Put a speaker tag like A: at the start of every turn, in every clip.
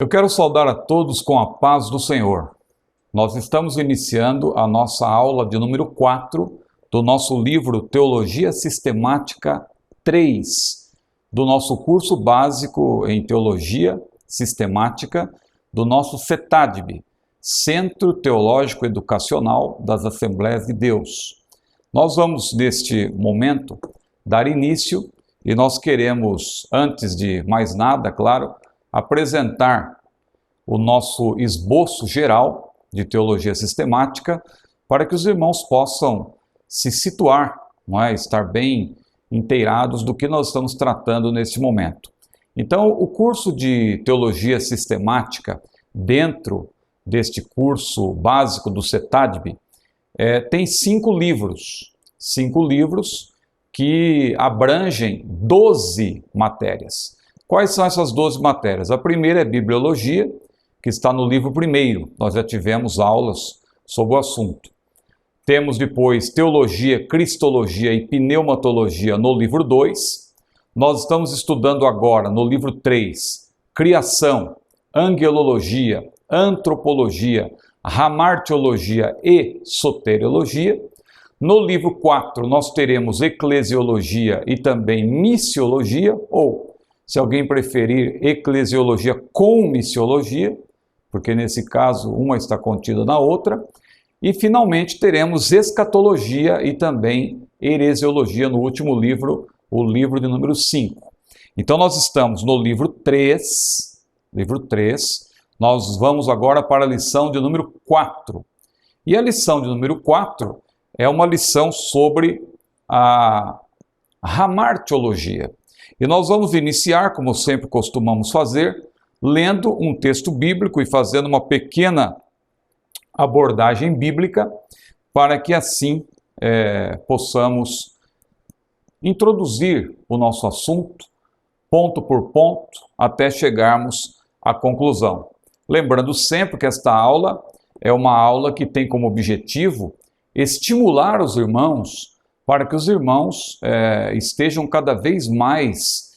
A: Eu quero saudar a todos com a paz do Senhor. Nós estamos iniciando a nossa aula de número 4 do nosso livro Teologia Sistemática 3, do nosso curso básico em Teologia Sistemática do nosso CETADB, Centro Teológico Educacional das Assembleias de Deus. Nós vamos, neste momento, dar início e nós queremos, antes de mais nada, claro, apresentar o nosso esboço geral de teologia sistemática para que os irmãos possam se situar, não é? Estar bem inteirados do que nós estamos tratando neste momento. Então, o curso de teologia sistemática, dentro deste curso básico do CETADB, tem 5 livros que abrangem 12 matérias. Quais são essas 12 matérias? A primeira é Bibliologia, que está no livro 1º. Nós já tivemos aulas sobre o assunto. Temos depois Teologia, Cristologia e Pneumatologia no livro 2. Nós estamos estudando agora no livro 3, Criação, Angelologia, Antropologia, Hamartiologia e Soteriologia. No livro 4 nós teremos Eclesiologia e também Missiologia, ou, se alguém preferir, Eclesiologia com Missiologia, porque nesse caso uma está contida na outra. E finalmente teremos Escatologia e também Heresiologia no último livro, o livro de número 5. Então nós estamos no livro 3, nós vamos agora para a lição de número 4. E a lição de número 4 é uma lição sobre a Hamartiologia. E nós vamos iniciar, como sempre costumamos fazer, lendo um texto bíblico e fazendo uma pequena abordagem bíblica, para que assim possamos introduzir o nosso assunto, ponto por ponto, até chegarmos à conclusão. Lembrando sempre que esta aula é uma aula que tem como objetivo estimular os irmãos para que os irmãos estejam cada vez mais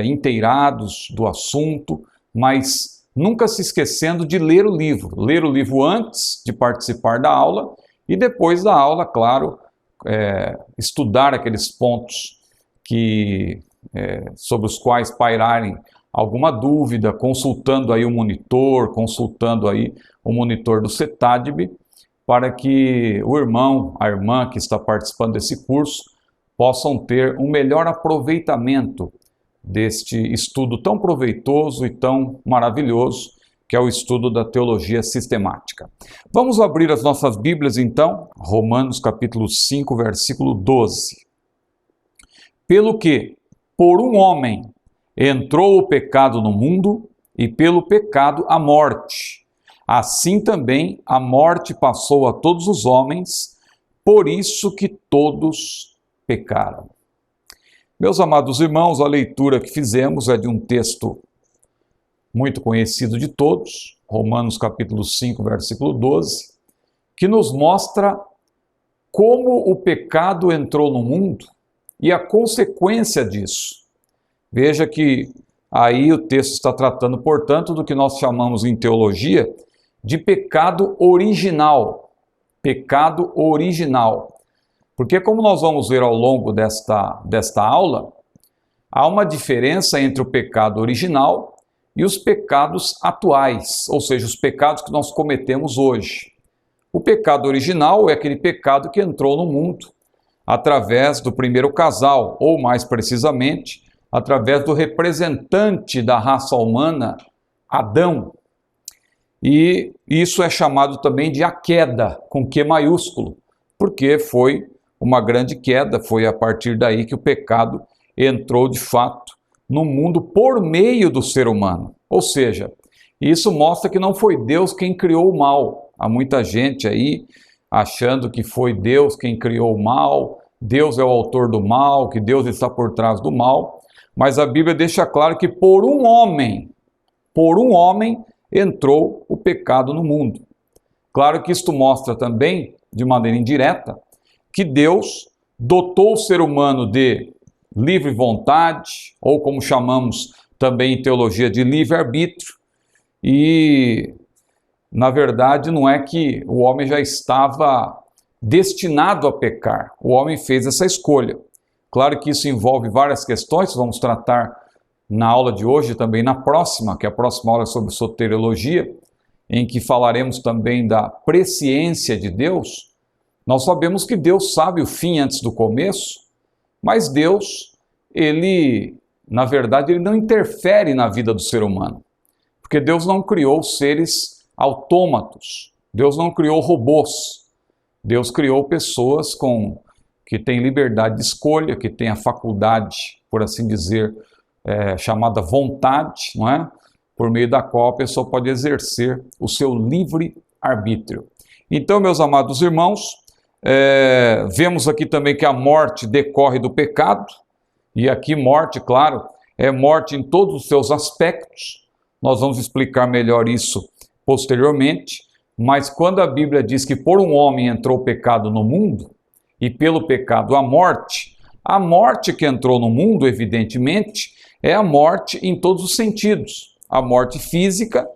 A: inteirados do assunto, mas nunca se esquecendo de ler o livro. Ler o livro antes de participar da aula e depois da aula, claro, estudar aqueles pontos sobre os quais pairarem alguma dúvida, consultando aí o monitor, do CETADB, para que o irmão, a irmã que está participando desse curso possam ter um melhor aproveitamento deste estudo tão proveitoso e tão maravilhoso, que é o estudo da teologia sistemática. Vamos abrir as nossas Bíblias então, Romanos capítulo 5, versículo 12. Pelo que, por um homem, entrou o pecado no mundo, e pelo pecado a morte. Assim também a morte passou a todos os homens, por isso que todos pecaram. Meus amados irmãos, a leitura que fizemos é de um texto muito conhecido de todos, Romanos capítulo 5, versículo 12, que nos mostra como o pecado entrou no mundo e a consequência disso. Veja que aí o texto está tratando, portanto, do que nós chamamos em teologia de pecado original. Pecado original. Porque, como nós vamos ver ao longo desta aula, há uma diferença entre o pecado original e os pecados atuais, ou seja, os pecados que nós cometemos hoje. O pecado original é aquele pecado que entrou no mundo através do primeiro casal, ou mais precisamente, através do representante da raça humana, Adão. E isso é chamado também de a queda, com Q maiúsculo, porque foi uma grande queda, foi a partir daí que o pecado entrou de fato no mundo por meio do ser humano. Ou seja, isso mostra que não foi Deus quem criou o mal. Há muita gente aí achando que foi Deus quem criou o mal, Deus é o autor do mal, que Deus está por trás do mal, mas a Bíblia deixa claro que por um homem entrou o pecado no mundo. Claro que isto mostra também, de maneira indireta, que Deus dotou o ser humano de livre vontade, ou como chamamos também em teologia de livre-arbítrio, e, na verdade, não é que o homem já estava destinado a pecar. O homem fez essa escolha. Claro que isso envolve várias questões, vamos tratar na aula de hoje, também na próxima, que é a próxima aula sobre soteriologia, em que falaremos também da presciência de Deus. Nós sabemos que Deus sabe o fim antes do começo, mas Deus, na verdade, ele não interfere na vida do ser humano, porque Deus não criou seres autômatos, Deus não criou robôs, Deus criou pessoas que têm liberdade de escolha, que têm a faculdade, por assim dizer, chamada vontade, não é? Por meio da qual a pessoa pode exercer o seu livre arbítrio. Então, meus amados irmãos, vemos aqui também que a morte decorre do pecado, e aqui morte, claro, é morte em todos os seus aspectos. Nós vamos explicar melhor isso posteriormente, mas quando a Bíblia diz que por um homem entrou o pecado no mundo, e pelo pecado a morte que entrou no mundo, evidentemente, é a morte em todos os sentidos. A morte física,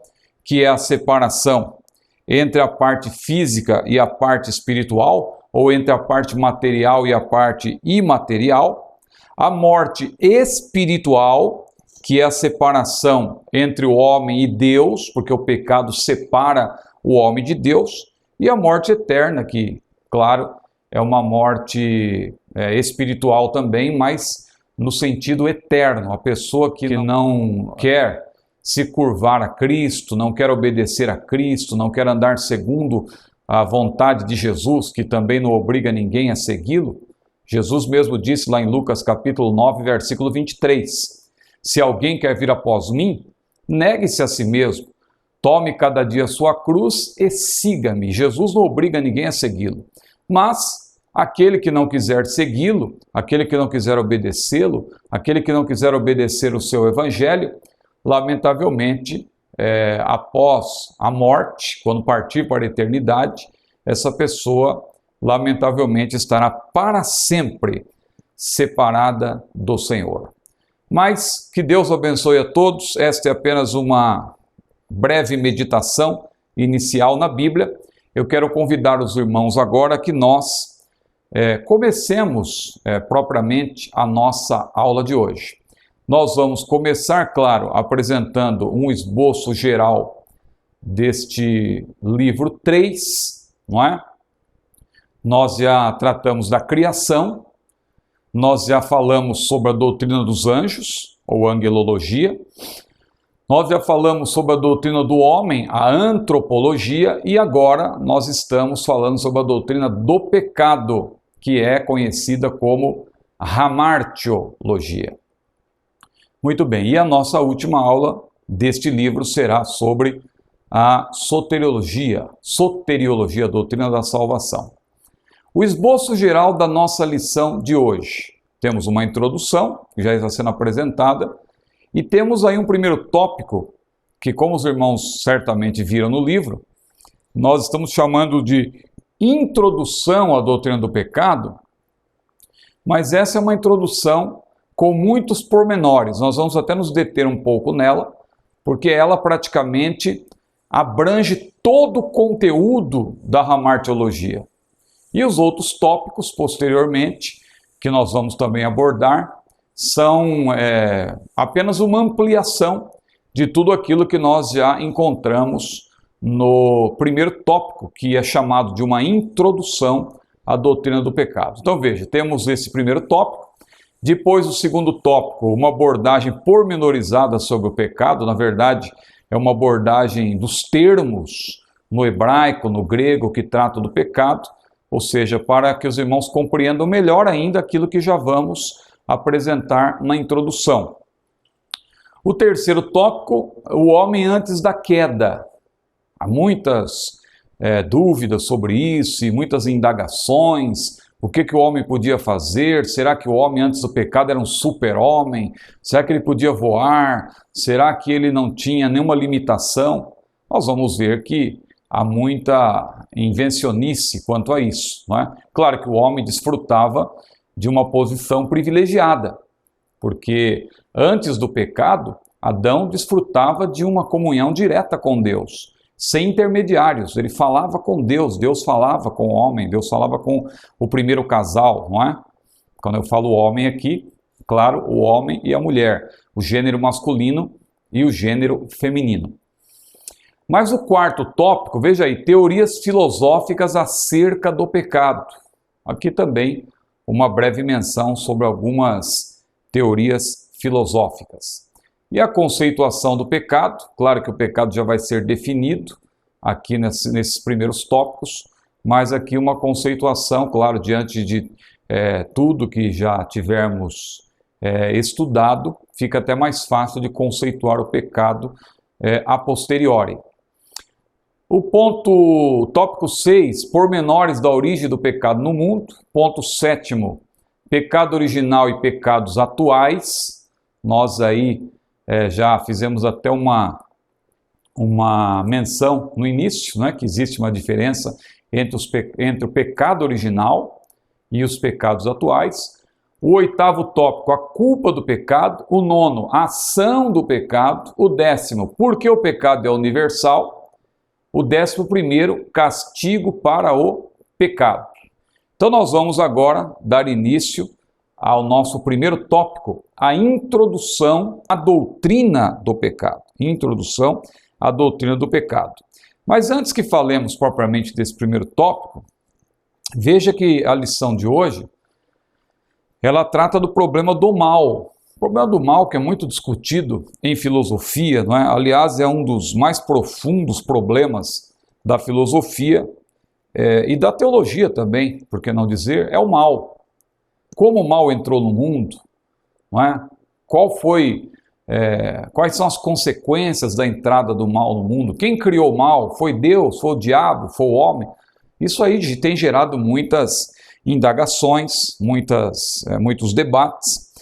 A: que é a separação entre a parte física e a parte espiritual, ou entre a parte material e a parte imaterial. A morte espiritual, que é a separação entre o homem e Deus, porque o pecado separa o homem de Deus. E a morte eterna, que, claro, é uma morte espiritual também, mas no sentido eterno. A pessoa que não quer se curvar a Cristo, não quer obedecer a Cristo, não quer andar segundo a vontade de Jesus, que também não obriga ninguém a segui-lo. Jesus mesmo disse lá em Lucas capítulo 9, versículo 23, se alguém quer vir após mim, negue-se a si mesmo, tome cada dia a sua cruz e siga-me. Jesus não obriga ninguém a segui-lo, mas aquele que não quiser segui-lo, aquele que não quiser obedecê-lo, aquele que não quiser obedecer o seu evangelho, lamentavelmente, após a morte, quando partir para a eternidade, essa pessoa, lamentavelmente, estará para sempre separada do Senhor. Mas que Deus abençoe a todos. Esta é apenas uma breve meditação inicial na Bíblia. Eu quero convidar os irmãos agora que nós comecemos propriamente a nossa aula de hoje. Nós vamos começar, claro, apresentando um esboço geral deste livro 3, não é? Nós já tratamos da criação, nós já falamos sobre a doutrina dos anjos, ou angelologia, nós já falamos sobre a doutrina do homem, a antropologia, e agora nós estamos falando sobre a doutrina do pecado, que é conhecida como hamartiologia. Muito bem, e a nossa última aula deste livro será sobre a soteriologia, a doutrina da salvação. O esboço geral da nossa lição de hoje. Temos uma introdução, que já está sendo apresentada, e temos aí um primeiro tópico, que como os irmãos certamente viram no livro, nós estamos chamando de introdução à doutrina do pecado, mas essa é uma introdução com muitos pormenores. Nós vamos até nos deter um pouco nela, porque ela praticamente abrange todo o conteúdo da hamartiologia. E os outros tópicos, posteriormente, que nós vamos também abordar, são apenas uma ampliação de tudo aquilo que nós já encontramos no primeiro tópico, que é chamado de uma introdução à doutrina do pecado. Então veja, temos esse primeiro tópico, depois o segundo tópico, uma abordagem pormenorizada sobre o pecado, na verdade é uma abordagem dos termos no hebraico, no grego, que trata do pecado, ou seja, para que os irmãos compreendam melhor ainda aquilo que já vamos apresentar na introdução. O terceiro tópico, o homem antes da queda. Há muitas dúvidas sobre isso e muitas indagações. O que o homem podia fazer? Será que o homem antes do pecado era um super-homem? Será que ele podia voar? Será que ele não tinha nenhuma limitação? Nós vamos ver que há muita invencionice quanto a isso, não é? Claro que o homem desfrutava de uma posição privilegiada, porque antes do pecado, Adão desfrutava de uma comunhão direta com Deus, sem intermediários. Ele falava com Deus, Deus falava com o homem, Deus falava com o primeiro casal, não é? Quando eu falo homem aqui, claro, o homem e a mulher, o gênero masculino e o gênero feminino. Mas o quarto tópico, veja aí, teorias filosóficas acerca do pecado. Aqui também uma breve menção sobre algumas teorias filosóficas. E a conceituação do pecado, claro que o pecado já vai ser definido aqui nesses primeiros tópicos, mas aqui uma conceituação, claro, diante de tudo que já tivermos estudado, fica até mais fácil de conceituar o pecado a posteriori. Tópico 6, pormenores da origem do pecado no mundo. Ponto 7º, pecado original e pecados atuais. Nós aí já fizemos até uma menção no início, né, que existe uma diferença entre o pecado original e os pecados atuais. O 8º tópico, a culpa do pecado. O 9º, a ação do pecado. O 10º, por que o pecado é universal. O 11º, castigo para o pecado. Então nós vamos agora dar início ao nosso primeiro tópico, a introdução à doutrina do pecado. Introdução à doutrina do pecado. Mas antes que falemos propriamente desse primeiro tópico, veja que a lição de hoje, ela trata do problema do mal. O problema do mal, que é muito discutido em filosofia, não é? Aliás, é um dos mais profundos problemas da filosofia e da teologia também, por que não dizer, é o mal. Como o mal entrou no mundo, não é? Quais são as consequências da entrada do mal no mundo? Quem criou o mal? Foi Deus? Foi o diabo? Foi o homem? Isso aí tem gerado muitas indagações, muitos debates.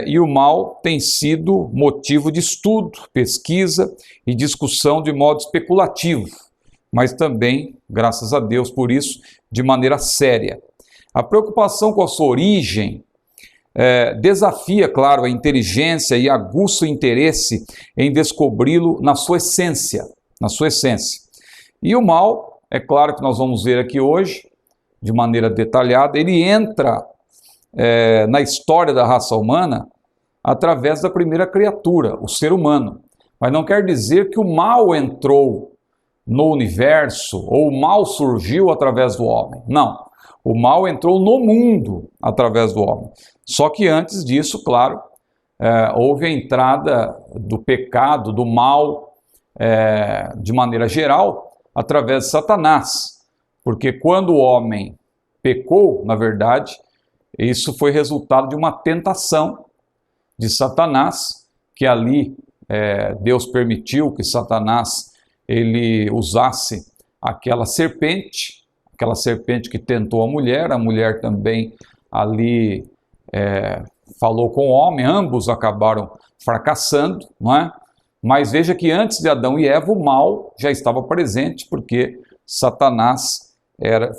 A: E o mal tem sido motivo de estudo, pesquisa e discussão de modo especulativo, mas também, graças a Deus por isso, de maneira séria. A preocupação com a sua origem desafia, claro, a inteligência e aguça o interesse em descobri-lo na sua essência, E o mal, é claro que nós vamos ver aqui hoje, de maneira detalhada, ele entra na história da raça humana através da primeira criatura, o ser humano. Mas não quer dizer que o mal entrou no universo ou o mal surgiu através do homem. Não, o mal entrou no mundo através do homem. Só que antes disso, claro, houve a entrada do pecado, do mal, de maneira geral, através de Satanás. Porque quando o homem pecou, na verdade, isso foi resultado de uma tentação de Satanás, que ali Deus permitiu que Satanás ele usasse aquela serpente que tentou a mulher também ali falou com o homem, ambos acabaram fracassando, não é? Mas veja que antes de Adão e Eva o mal já estava presente, porque Satanás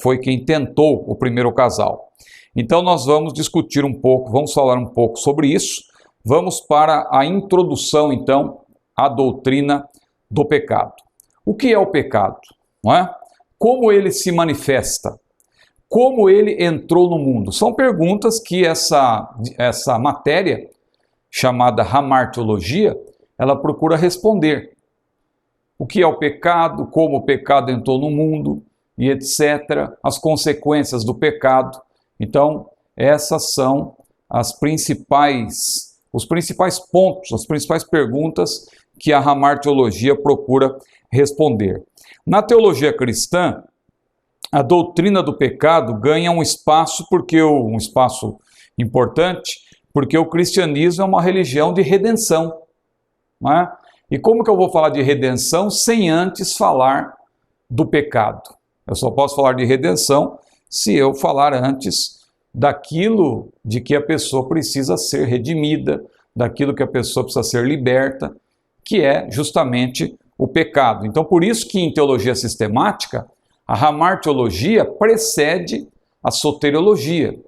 A: foi quem tentou o primeiro casal. Então nós vamos discutir um pouco, vamos falar um pouco sobre isso. Vamos para a introdução, então, à doutrina do pecado. O que é o pecado? Não é? Como ele se manifesta? Como ele entrou no mundo? São perguntas que essa matéria, chamada hamartiologia, ela procura responder. O que é o pecado? Como o pecado entrou no mundo? E etc. As consequências do pecado. Então, essas são os principais pontos, as principais perguntas que a hamartiologia procura responder. Na teologia cristã, a doutrina do pecado ganha um espaço importante, porque o cristianismo é uma religião de redenção. Não é? E como que eu vou falar de redenção sem antes falar do pecado? Eu só posso falar de redenção se eu falar antes daquilo de que a pessoa precisa ser redimida, daquilo que a pessoa precisa ser liberta, que é justamente o pecado. Então, por isso que em teologia sistemática, a hamartiologia precede a soteriologia.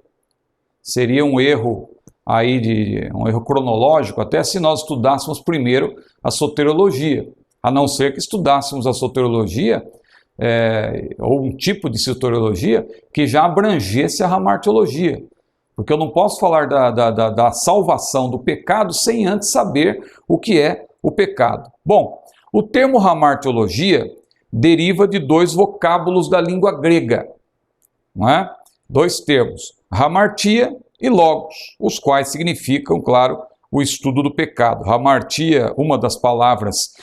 A: Seria um erro aí de um erro cronológico, até se nós estudássemos primeiro a soteriologia, a não ser que estudássemos a soteriologia, ou um tipo de soteriologia que já abrangesse a hamartiologia. Porque eu não posso falar da salvação do pecado sem antes saber o que é o pecado. Bom, o termo hamartiologia deriva de dois vocábulos da língua grega, não é? Dois termos, hamartia e logos, os quais significam, claro, o estudo do pecado. Hamartia, uma das palavras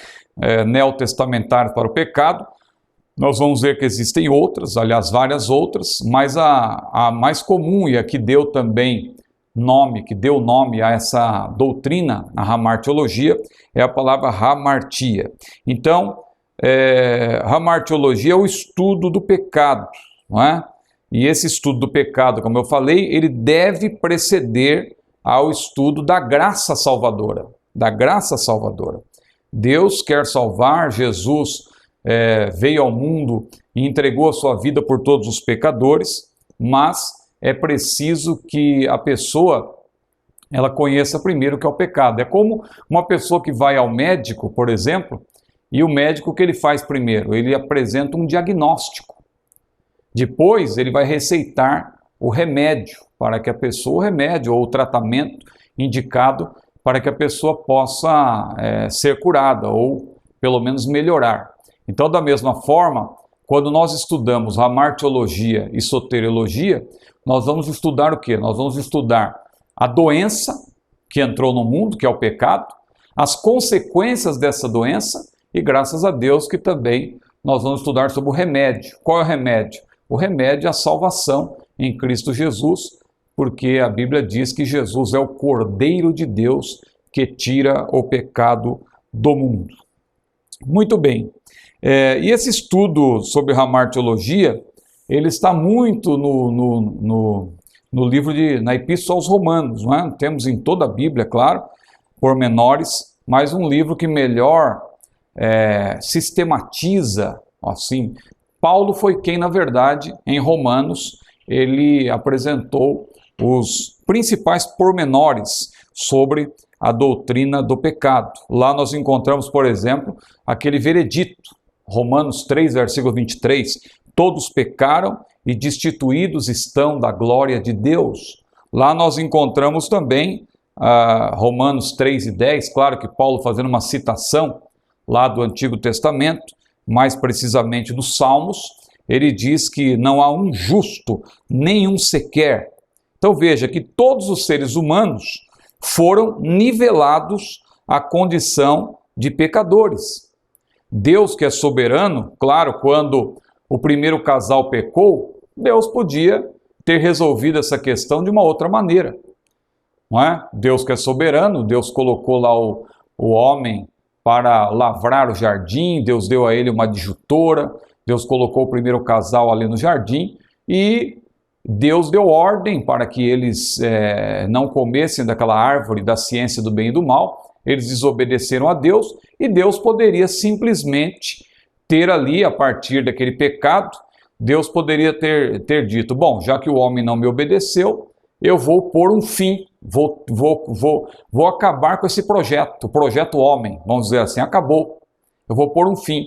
A: neotestamentárias para o pecado. Nós vamos ver que existem outras, aliás, várias outras, mas a mais comum e a que deu também nome, que deu nome a essa doutrina, a hamartiologia, é a palavra hamartia. Então, hamartiologia é o estudo do pecado, não é? E esse estudo do pecado, como eu falei, ele deve preceder ao estudo da graça salvadora, da graça salvadora. Deus quer salvar, Jesus veio ao mundo e entregou a sua vida por todos os pecadores, mas é preciso que a pessoa ela conheça primeiro o que é o pecado. É como uma pessoa que vai ao médico, por exemplo, e o médico o que ele faz primeiro? Ele apresenta um diagnóstico. Depois ele vai receitar o remédio para que a pessoa, o remédio ou o tratamento indicado para que a pessoa possa ser curada ou pelo menos melhorar. Então, da mesma forma, quando nós estudamos hamartiologia e soteriologia, nós vamos estudar o quê? Nós vamos estudar a doença que entrou no mundo, que é o pecado, as consequências dessa doença e, graças a Deus, que também nós vamos estudar sobre o remédio. Qual é o remédio? O remédio é a salvação em Cristo Jesus, porque a Bíblia diz que Jesus é o Cordeiro de Deus que tira o pecado do mundo. Muito bem. E esse estudo sobre hamartiologia, ele está muito no livro na Epístola aos Romanos, não é? Temos em toda a Bíblia, claro, pormenores, mas um livro que melhor sistematiza, assim. Paulo foi quem, na verdade, em Romanos, ele apresentou os principais pormenores sobre a doutrina do pecado. Lá nós encontramos, por exemplo, aquele veredito, Romanos 3, versículo 23, todos pecaram e destituídos estão da glória de Deus. Lá nós encontramos também Romanos 3 e 10, claro que Paulo fazendo uma citação lá do Antigo Testamento, mais precisamente dos Salmos, ele diz que não há um justo, nenhum sequer. Então veja que todos os seres humanos foram nivelados à condição de pecadores. Deus, que é soberano, claro, quando o primeiro casal pecou, Deus podia ter resolvido essa questão de uma outra maneira, não é? Deus que é soberano, Deus colocou lá o homem para lavrar o jardim, Deus deu a ele uma adjutora, Deus colocou o primeiro casal ali no jardim e Deus deu ordem para que eles não comessem daquela árvore da ciência do bem e do mal. Eles desobedeceram a Deus e Deus poderia simplesmente ter ali, a partir daquele pecado, Deus poderia ter dito, bom, já que o homem não me obedeceu, eu vou pôr um fim, vou acabar com esse projeto, o projeto homem, vamos dizer assim, acabou, eu vou pôr um fim.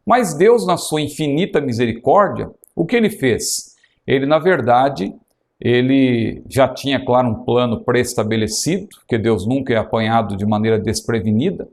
A: Mas Deus, na sua infinita misericórdia, o que ele fez? Ele, na verdade, ele já tinha, claro, um plano pré-estabelecido, porque Deus nunca é apanhado de maneira desprevenida.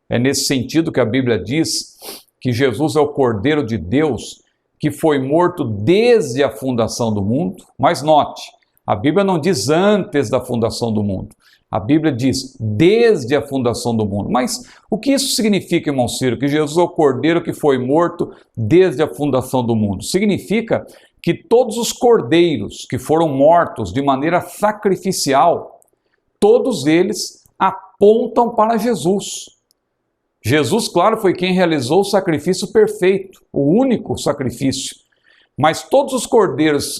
A: É nesse sentido que a Bíblia diz que Jesus é o Cordeiro de Deus, que foi morto desde a fundação do mundo. Mas note, a Bíblia não diz antes da fundação do mundo. A Bíblia diz desde a fundação do mundo. Mas o que isso significa, irmão Ciro? Que Jesus é o Cordeiro que foi morto desde a fundação do mundo. Significa que todos os cordeiros que foram mortos de maneira sacrificial, todos eles apontam para Jesus. Jesus, claro, foi quem realizou o sacrifício perfeito, o único sacrifício. Mas todos os cordeiros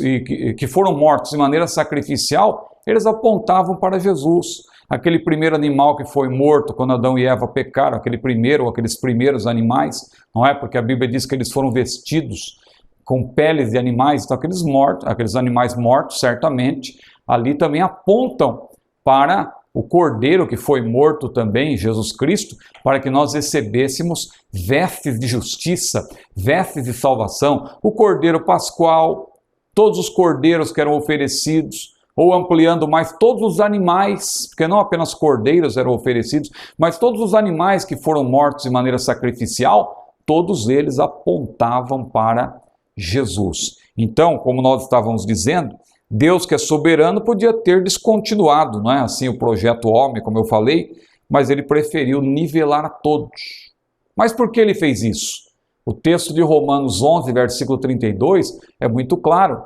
A: que foram mortos de maneira sacrificial, eles apontavam para Jesus. Aquele primeiro animal que foi morto quando Adão e Eva pecaram, aqueles primeiros animais, não é? Porque a Bíblia diz que eles foram vestidos com peles de animais, então aqueles animais mortos, certamente, ali também apontam para o Cordeiro que foi morto também, Jesus Cristo, para que nós recebêssemos vestes de justiça, vestes de salvação, o Cordeiro Pascual, todos os cordeiros que eram oferecidos, ou ampliando mais, todos os animais, porque não apenas cordeiros eram oferecidos, mas todos os animais que foram mortos de maneira sacrificial, todos eles apontavam para Jesus. Então, como nós estávamos dizendo, Deus que é soberano podia ter descontinuado, não é assim, o projeto homem, como eu falei, mas ele preferiu nivelar a todos. Mas por que ele fez isso? O texto de Romanos 11, versículo 32, é muito claro.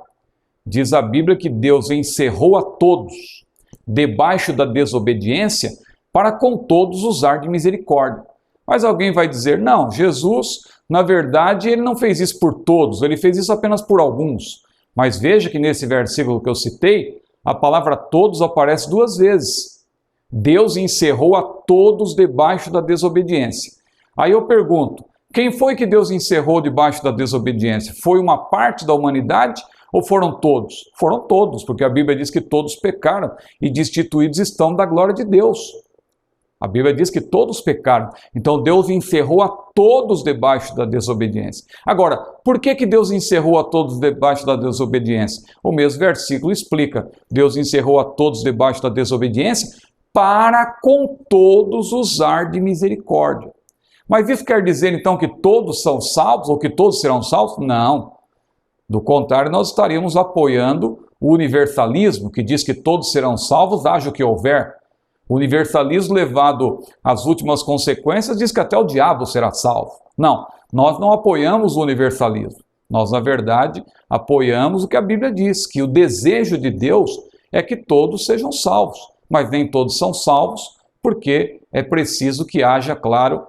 A: Diz a Bíblia que Deus encerrou a todos debaixo da desobediência para com todos usar de misericórdia. Mas alguém vai dizer, não, Jesus, na verdade, ele não fez isso por todos, ele fez isso apenas por alguns. Mas veja que nesse versículo que eu citei, a palavra todos aparece 2 vezes. Deus encerrou a todos debaixo da desobediência. Aí eu pergunto, quem foi que Deus encerrou debaixo da desobediência? Foi uma parte da humanidade ou foram todos? Foram todos, porque a Bíblia diz que todos pecaram e destituídos estão da glória de Deus. A Bíblia diz que todos pecaram. Então Deus encerrou a todos debaixo da desobediência. Agora, por que Deus encerrou a todos debaixo da desobediência? O mesmo versículo explica. Deus encerrou a todos debaixo da desobediência para com todos usar de misericórdia. Mas isso quer dizer então que todos são salvos ou que todos serão salvos? Não. Do contrário, nós estaríamos apoiando o universalismo, que diz que todos serão salvos, haja o que houver. O universalismo levado às últimas consequências diz que até o diabo será salvo. Não, nós não apoiamos o universalismo. Nós, na verdade, apoiamos o que a Bíblia diz, que o desejo de Deus é que todos sejam salvos. Mas nem todos são salvos, porque é preciso que haja, claro,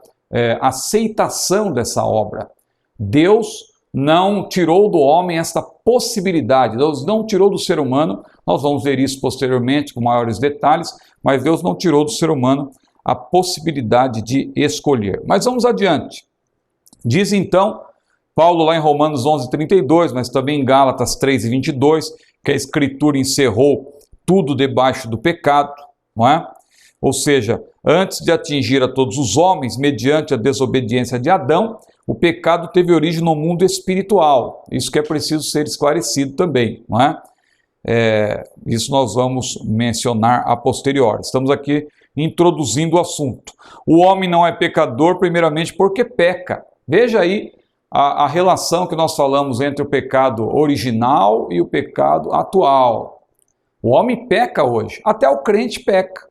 A: aceitação dessa obra. Deus não tirou do homem esta possibilidade, Deus não tirou do ser humano, nós vamos ver isso posteriormente com maiores detalhes, mas Deus não tirou do ser humano a possibilidade de escolher. Mas vamos adiante. Diz então, Paulo lá em Romanos 11:32, mas também em Gálatas 3:22, que a Escritura encerrou tudo debaixo do pecado, não é? Ou seja, antes de atingir a todos os homens, mediante a desobediência de Adão, o pecado teve origem no mundo espiritual. Isso que é preciso ser esclarecido também, não é? Isso nós vamos mencionar a posteriori. Estamos aqui introduzindo o assunto. O homem não é pecador, primeiramente, porque peca. Veja aí a relação que nós falamos entre o pecado original e o pecado atual. O homem peca hoje, até o crente peca.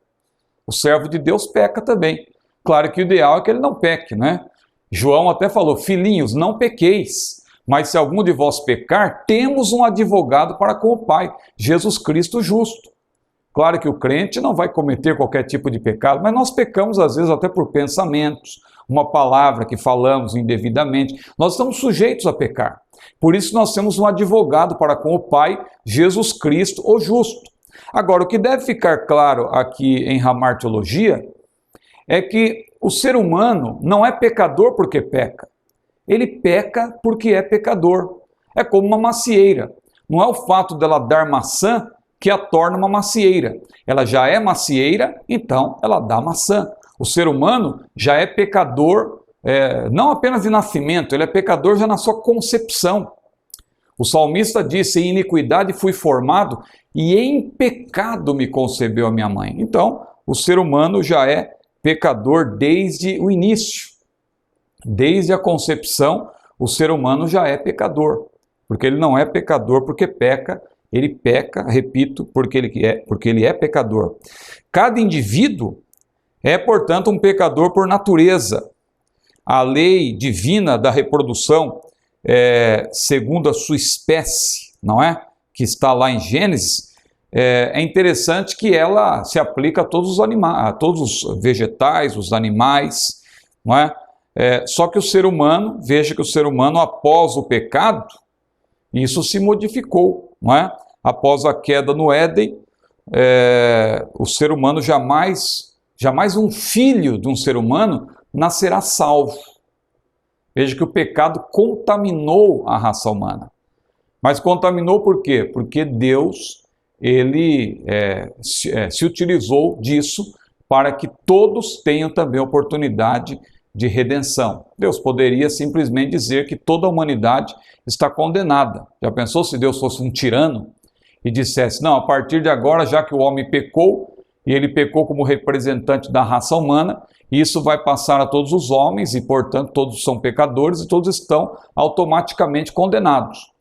A: O servo de Deus peca também. Claro que o ideal é que ele não peque, né? João até falou, filhinhos, não pequeis, mas se algum de vós pecar, temos um advogado para com o Pai, Jesus Cristo justo. Claro que o crente não vai cometer qualquer tipo de pecado, mas nós pecamos às vezes até por pensamentos, uma palavra que falamos indevidamente, nós estamos sujeitos a pecar. Por isso nós temos um advogado para com o Pai, Jesus Cristo, o justo. Agora, o que deve ficar claro aqui em Ramar Teologia é que o ser humano não é pecador porque peca. Ele peca porque é pecador. É como uma macieira. Não é o fato dela dar maçã que a torna uma macieira. Ela já é macieira, então ela dá maçã. O ser humano já é pecador, não apenas de nascimento, ele é pecador já na sua concepção. O salmista disse, em iniquidade fui formado e em pecado me concebeu a minha mãe. Então, o ser humano já é pecador desde o início. Desde a concepção, o ser humano já é pecador. Porque ele não é pecador porque peca, ele peca, repito, porque ele é pecador. Cada indivíduo é, portanto, um pecador por natureza. A lei divina da reprodução, segundo a sua espécie, não é? Que está lá em Gênesis, é interessante que ela se aplica a todos os animais, a todos os vegetais, os animais, não é? Só que o ser humano, veja que o ser humano, após o pecado, isso se modificou, não é? Após a queda no Éden, o ser humano jamais um filho de um ser humano nascerá salvo. Veja que o pecado contaminou a raça humana. Mas contaminou por quê? Porque Deus ele se utilizou disso para que todos tenham também oportunidade de redenção. Deus poderia simplesmente dizer que toda a humanidade está condenada. Já pensou se Deus fosse um tirano e dissesse, não, a partir de agora, já que o homem pecou, e ele pecou como representante da raça humana, isso vai passar a todos os homens e, portanto, todos são pecadores e todos estão automaticamente condenados.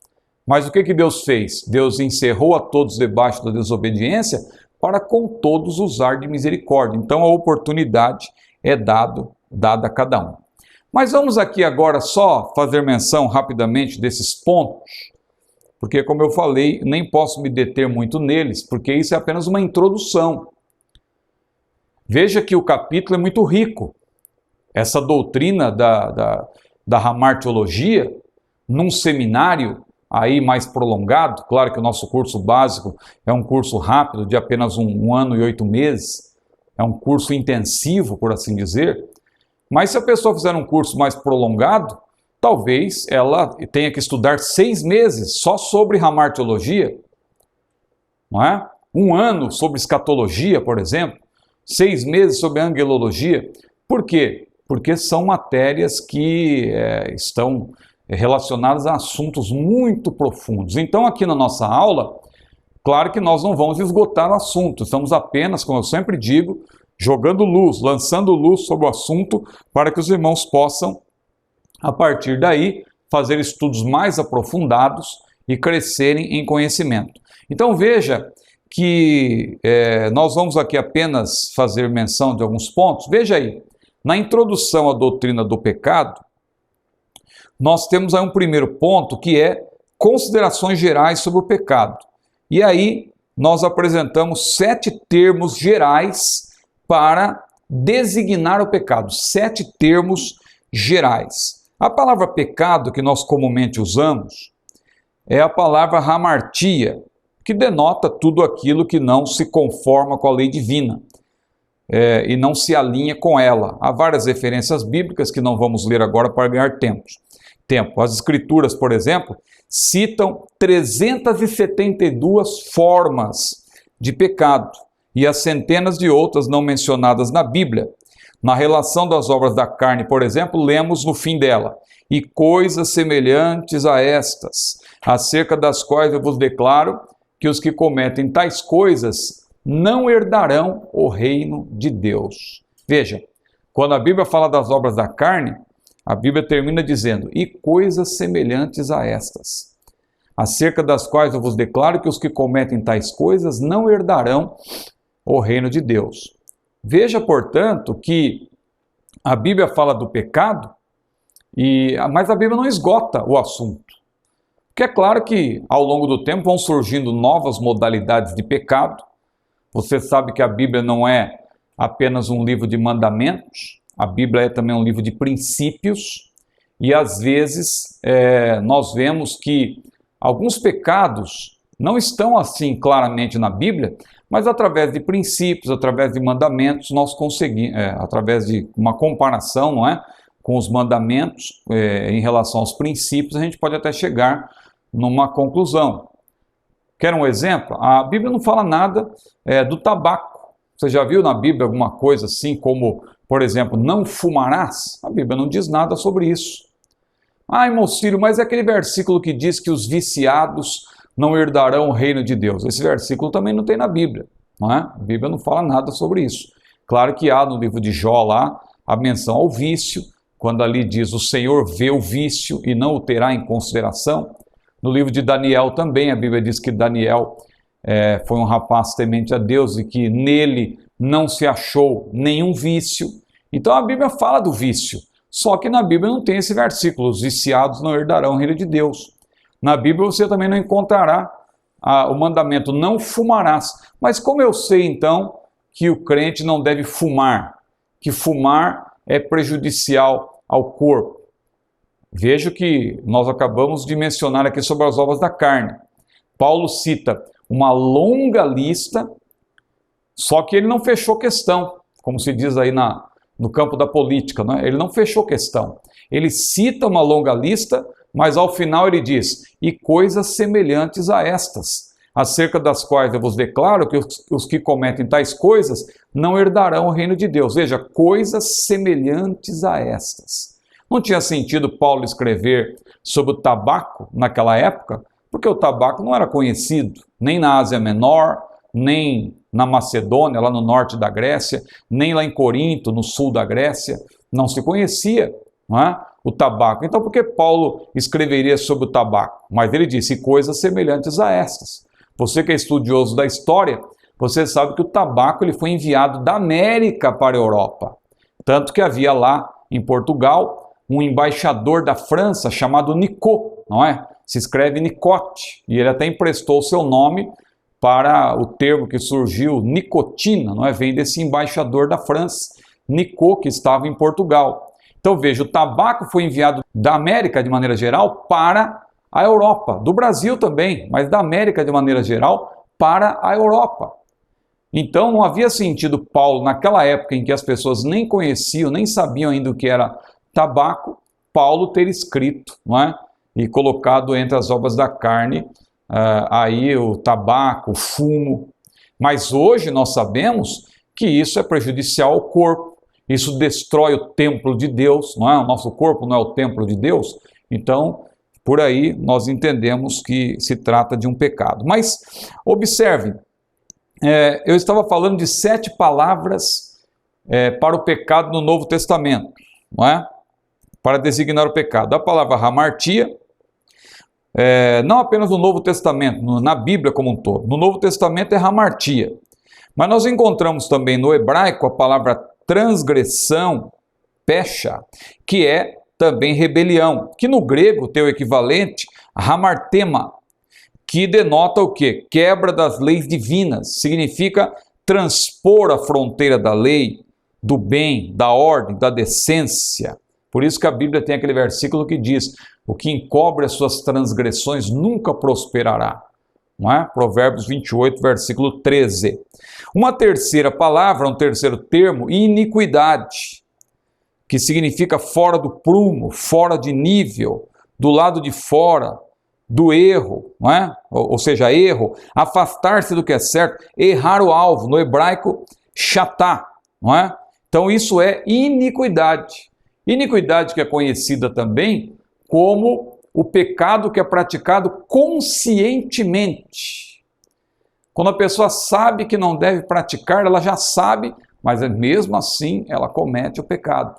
A: Mas o que Deus fez? Deus encerrou a todos debaixo da desobediência para com todos usar de misericórdia. Então a oportunidade é dada a cada um. Mas vamos aqui agora só fazer menção rapidamente desses pontos, porque como eu falei, nem posso me deter muito neles, porque isso é apenas uma introdução. Veja que o capítulo é muito rico. Essa doutrina da hamartiologia, num seminário aí mais prolongado, claro que o nosso curso básico é um curso rápido, de apenas um ano e 8 meses, é um curso intensivo, por assim dizer, mas se a pessoa fizer um curso mais prolongado, talvez ela tenha que estudar 6 meses só sobre hamartiologia, não é? 1 ano sobre escatologia, por exemplo, 6 meses sobre angelologia. Por quê? Porque são matérias que estão relacionadas a assuntos muito profundos. Então, aqui na nossa aula, claro que nós não vamos esgotar o assunto, estamos apenas, como eu sempre digo, jogando luz, lançando luz sobre o assunto, para que os irmãos possam, a partir daí, fazer estudos mais aprofundados e crescerem em conhecimento. Então, veja que nós vamos aqui apenas fazer menção de alguns pontos. Veja aí, na introdução à doutrina do pecado, nós temos aí um primeiro ponto que é considerações gerais sobre o pecado. E aí nós apresentamos 7 termos gerais para designar o pecado. 7 termos gerais. A palavra pecado que nós comumente usamos é a palavra hamartia, que denota tudo aquilo que não se conforma com a lei divina e não se alinha com ela. Há várias referências bíblicas que não vamos ler agora para ganhar tempo. As escrituras, por exemplo, citam 372 formas de pecado e as centenas de outras não mencionadas na Bíblia. Na relação das obras da carne, por exemplo, lemos no fim dela, e coisas semelhantes a estas, acerca das quais eu vos declaro que os que cometem tais coisas não herdarão o reino de Deus. Veja, quando a Bíblia fala das obras da carne, a Bíblia termina dizendo, e coisas semelhantes a estas, acerca das quais eu vos declaro que os que cometem tais coisas não herdarão o reino de Deus. Veja, portanto, que a Bíblia fala do pecado, mas a Bíblia não esgota o assunto. Porque é claro que ao longo do tempo vão surgindo novas modalidades de pecado. Você sabe que a Bíblia não é apenas um livro de mandamentos, a Bíblia é também um livro de princípios, e às vezes nós vemos que alguns pecados não estão assim claramente na Bíblia, mas através de princípios, através de mandamentos, nós conseguimos, através de uma comparação, não é, com os mandamentos em relação aos princípios, a gente pode até chegar numa conclusão. Quer um exemplo? A Bíblia não fala nada do tabaco. Você já viu na Bíblia alguma coisa assim como, por exemplo, não fumarás? A Bíblia não diz nada sobre isso. Ah, irmão Círio, mas é aquele versículo que diz que os viciados não herdarão o reino de Deus. Esse versículo também não tem na Bíblia, não é? A Bíblia não fala nada sobre isso. Claro que há no livro de Jó lá a menção ao vício, quando ali diz o Senhor vê o vício e não o terá em consideração. No livro de Daniel também, a Bíblia diz que Daniel foi um rapaz temente a Deus e que nele não se achou nenhum vício. Então a Bíblia fala do vício, só que na Bíblia não tem esse versículo, os viciados não herdarão o reino de Deus. Na Bíblia você também não encontrará o mandamento, não fumarás. Mas como eu sei então que o crente não deve fumar, que fumar é prejudicial ao corpo? Veja que nós acabamos de mencionar aqui sobre as obras da carne. Paulo cita uma longa lista, só que ele não fechou questão, como se diz aí no campo da política, né? Ele não fechou questão. Ele cita uma longa lista, mas ao final ele diz, e coisas semelhantes a estas, acerca das quais eu vos declaro que os que cometem tais coisas não herdarão o reino de Deus. Veja, coisas semelhantes a estas. Não tinha sentido Paulo escrever sobre o tabaco naquela época, porque o tabaco não era conhecido, nem na Ásia Menor, nem na Macedônia, lá no norte da Grécia, nem lá em Corinto, no sul da Grécia, não se conhecia, não é? O tabaco. Então, por que Paulo escreveria sobre o tabaco? Mas ele disse coisas semelhantes a estas. Você que é estudioso da história, você sabe que o tabaco ele foi enviado da América para a Europa. Tanto que havia lá em Portugal um embaixador da França chamado Nicot, não é? Se escreve Nicote, e ele até emprestou o seu nome para o termo que surgiu, nicotina, não é? Vem desse embaixador da França, Nicot, que estava em Portugal. Então veja, o tabaco foi enviado da América de maneira geral para a Europa, do Brasil também, mas da América de maneira geral para a Europa. Então não havia sentido Paulo, naquela época em que as pessoas nem conheciam, nem sabiam ainda o que era tabaco, Paulo ter escrito, não é? E colocado entre as obras da carne, aí o tabaco, o fumo. Mas hoje nós sabemos que isso é prejudicial ao corpo, isso destrói o templo de Deus, não é? O nosso corpo não é o templo de Deus, então por aí nós entendemos que se trata de um pecado. Mas observe, eu estava falando de 7 palavras para o pecado no Novo Testamento, não é? Para designar o pecado. A palavra hamartia, não apenas no Novo Testamento, na Bíblia como um todo. No Novo Testamento é hamartia. Mas nós encontramos também no hebraico a palavra transgressão, pesha, que é também rebelião, que no grego tem o equivalente hamartema, que denota o quê? Quebra das leis divinas, significa transpor a fronteira da lei, do bem, da ordem, da decência. Por isso que a Bíblia tem aquele versículo que diz: o que encobre as suas transgressões nunca prosperará. Não é? Provérbios 28, versículo 13. Uma terceira palavra, um terceiro termo, iniquidade, que significa fora do prumo, fora de nível, do lado de fora, do erro, não é? Ou seja, erro, afastar-se do que é certo, errar o alvo, no hebraico, chatá, não é? Então isso é iniquidade. Iniquidade que é conhecida também como o pecado que é praticado conscientemente. Quando a pessoa sabe que não deve praticar, ela já sabe, mas mesmo assim ela comete o pecado.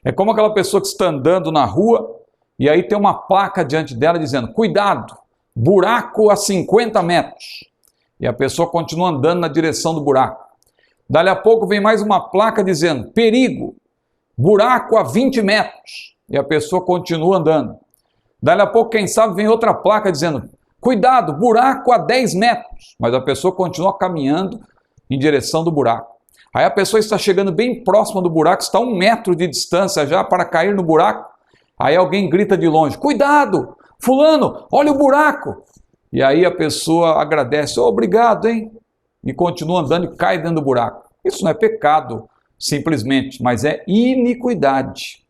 A: É como aquela pessoa que está andando na rua e aí tem uma placa diante dela dizendo: cuidado, buraco a 50 metros. E a pessoa continua andando na direção do buraco. Dali a pouco vem mais uma placa dizendo: perigo, buraco a 20 metros. E a pessoa continua andando. Dali a pouco, quem sabe, vem outra placa dizendo: cuidado, buraco a 10 metros. Mas a pessoa continua caminhando em direção do buraco. Aí a pessoa está chegando bem próxima do buraco, está a 1 metro de distância já para cair no buraco. Aí alguém grita de longe: cuidado, fulano, olha o buraco. E aí a pessoa agradece: obrigado, hein? E continua andando e cai dentro do buraco. Isso não é pecado, simplesmente, mas é iniquidade,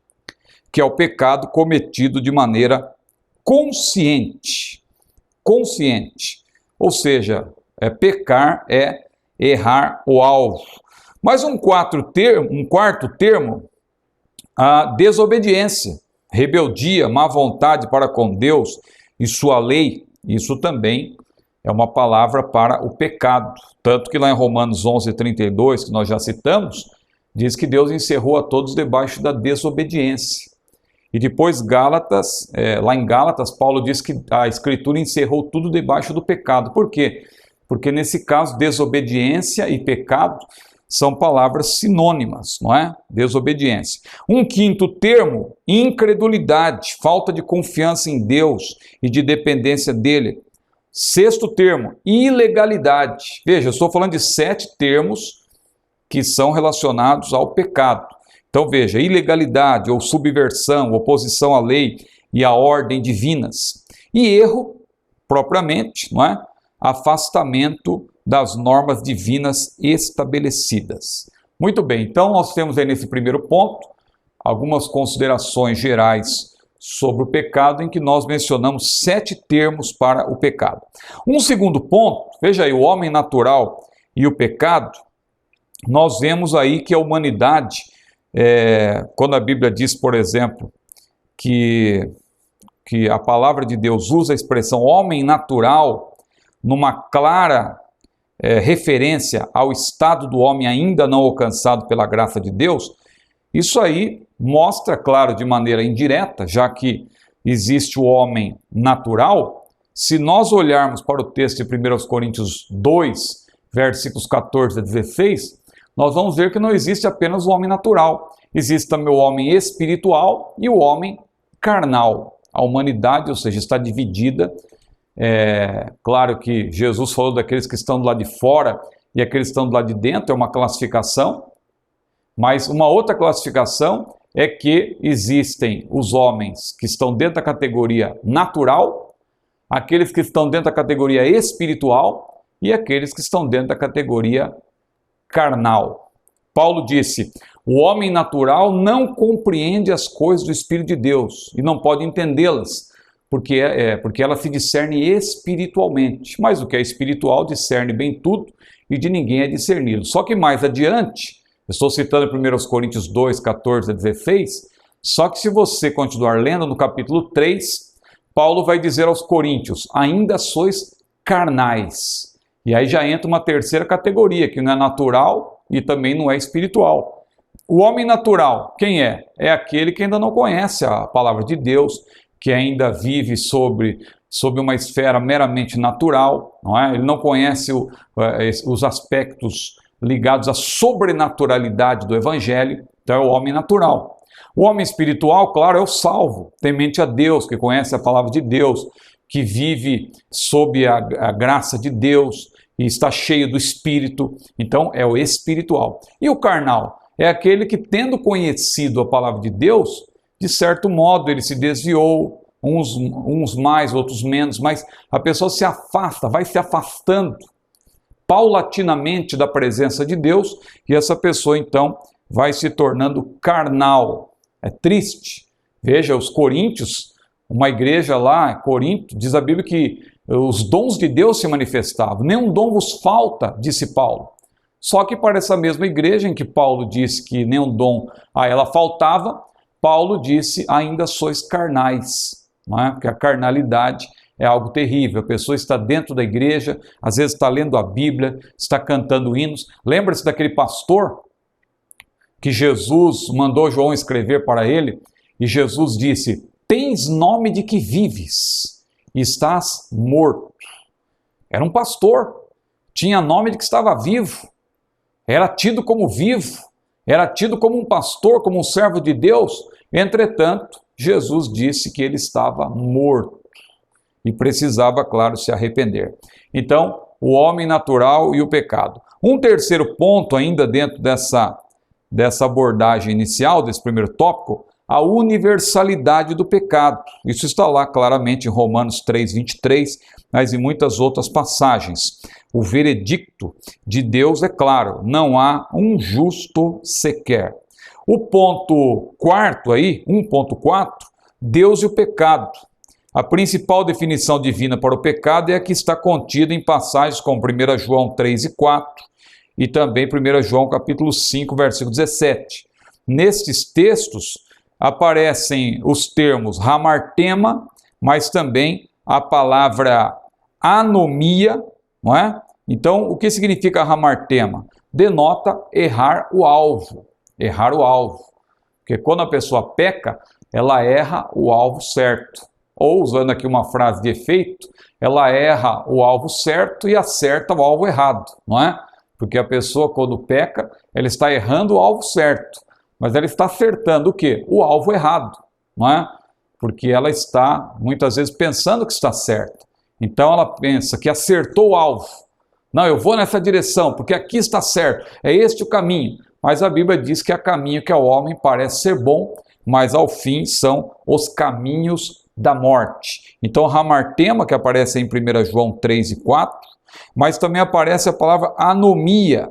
A: que é o pecado cometido de maneira consciente. Consciente. Ou seja, pecar é errar o alvo. Mas um quarto termo, a desobediência, rebeldia, má vontade para com Deus e sua lei, isso também é uma palavra para o pecado. Tanto que lá em Romanos 11:32, que nós já citamos, diz que Deus encerrou a todos debaixo da desobediência. E depois lá em Gálatas, Paulo diz que a Escritura encerrou tudo debaixo do pecado. Por quê? Porque nesse caso, desobediência e pecado são palavras sinônimas, não é? Desobediência. Um quinto termo, incredulidade, falta de confiança em Deus e de dependência dele. Sexto termo, ilegalidade. Veja, eu estou falando de 7 termos que são relacionados ao pecado. Então veja, ilegalidade ou subversão, oposição à lei e à ordem divinas. E erro, propriamente, não é? Afastamento das normas divinas estabelecidas. Muito bem, então nós temos aí nesse primeiro ponto algumas considerações gerais sobre o pecado, em que nós mencionamos 7 termos para o pecado. Um segundo ponto, veja aí, o homem natural e o pecado, nós vemos aí que a humanidade, quando a Bíblia diz, por exemplo, que a palavra de Deus usa a expressão homem natural, numa clara referência ao estado do homem ainda não alcançado pela graça de Deus, isso aí mostra, claro, de maneira indireta, já que existe o homem natural. Se nós olharmos para o texto de 1 Coríntios 2, versículos 14 a 16, nós vamos ver que não existe apenas o homem natural, existe também o homem espiritual e o homem carnal. A humanidade, ou seja, está dividida. Claro que Jesus falou daqueles que estão do lado de fora e aqueles que estão do lado de dentro, é uma classificação, mas uma outra classificação é que existem os homens que estão dentro da categoria natural, aqueles que estão dentro da categoria espiritual e aqueles que estão dentro da categoria carnal. Paulo disse: o homem natural não compreende as coisas do Espírito de Deus e não pode entendê-las, porque elas se discernem espiritualmente. Mas o que é espiritual discerne bem tudo e de ninguém é discernido. Só que mais adiante, estou citando 1 Coríntios 2, 14 a 16, só que se você continuar lendo no capítulo 3, Paulo vai dizer aos coríntios: ainda sois carnais. E aí já entra uma terceira categoria, que não é natural e também não é espiritual. O homem natural, quem é? É aquele que ainda não conhece a palavra de Deus, que ainda vive sob uma esfera meramente natural, não é? Ele não conhece os aspectos ligados à sobrenaturalidade do Evangelho, então é o homem natural. O homem espiritual, claro, é o salvo, temente a Deus, que conhece a palavra de Deus, que vive sob a graça de Deus e está cheio do Espírito, então é o espiritual. E o carnal? É aquele que, tendo conhecido a palavra de Deus, de certo modo ele se desviou, uns mais, outros menos, mas a pessoa se afasta, vai se afastando paulatinamente da presença de Deus, e essa pessoa então vai se tornando carnal. É triste. Veja, os coríntios, uma igreja lá, Corinto, diz a Bíblia que os dons de Deus se manifestavam. Nenhum dom vos falta, disse Paulo. Só que para essa mesma igreja em que Paulo disse que nenhum dom a ela faltava, Paulo disse: ainda sois carnais, não é? Porque a carnalidade é algo terrível. A pessoa está dentro da igreja, às vezes está lendo a Bíblia, está cantando hinos. Lembra-se daquele pastor que Jesus mandou João escrever para ele? E Jesus disse: tens nome de que vives, e estás morto. Era um pastor, tinha nome de que estava vivo, era tido como vivo, era tido como um pastor, como um servo de Deus. Entretanto, Jesus disse que ele estava morto e precisava, claro, se arrepender. Então, o homem natural e o pecado. Um terceiro ponto ainda dentro dessa abordagem inicial, desse primeiro tópico, a universalidade do pecado. Isso está lá claramente em Romanos 3, 23, mas em muitas outras passagens. O veredicto de Deus é claro: não há um justo sequer. O ponto quarto aí, 1.4, Deus e o pecado. A principal definição divina para o pecado é a que está contida em passagens como 1 João 3 e 4 e também 1 João capítulo 5, versículo 17. Nestes textos aparecem os termos hamartema, mas também a palavra anomia, não é? Então, o que significa hamartema? Denota errar o alvo. Errar o alvo. Porque quando a pessoa peca, ela erra o alvo certo. Ou, usando aqui uma frase de efeito, ela erra o alvo certo e acerta o alvo errado, não é? Porque a pessoa, quando peca, ela está errando o alvo certo, mas ela está acertando o quê? O alvo errado, não é? Porque ela está, muitas vezes, pensando que está certa. Então, ela pensa que acertou o alvo. Não, eu vou nessa direção, porque aqui está certo, é este o caminho. Mas a Bíblia diz que há caminho que ao homem parece ser bom, mas ao fim são os caminhos da morte. Então, hamartema, que aparece em 1 João 3 e 4, mas também aparece a palavra anomia,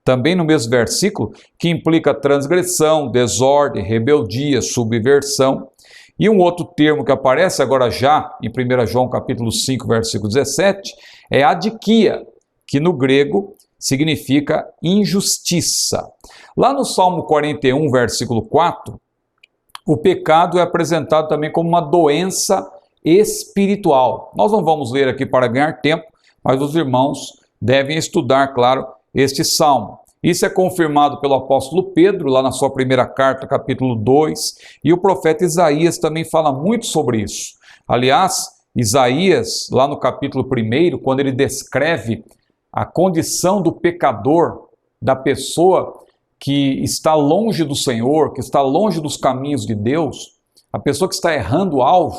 A: também no mesmo versículo, que implica transgressão, desordem, rebeldia, subversão. E um outro termo que aparece agora já em 1 João capítulo 5, versículo 17, é adikia, que no grego significa injustiça. Lá no Salmo 41, versículo 4, o pecado é apresentado também como uma doença espiritual. Nós não vamos ler aqui para ganhar tempo, mas os irmãos devem estudar, claro, este salmo. Isso é confirmado pelo apóstolo Pedro, lá na sua primeira carta, capítulo 2, e o profeta Isaías também fala muito sobre isso. Aliás, Isaías, lá no capítulo 1, quando ele descreve a condição do pecador, da pessoa que está longe do Senhor, que está longe dos caminhos de Deus, a pessoa que está errando o alvo,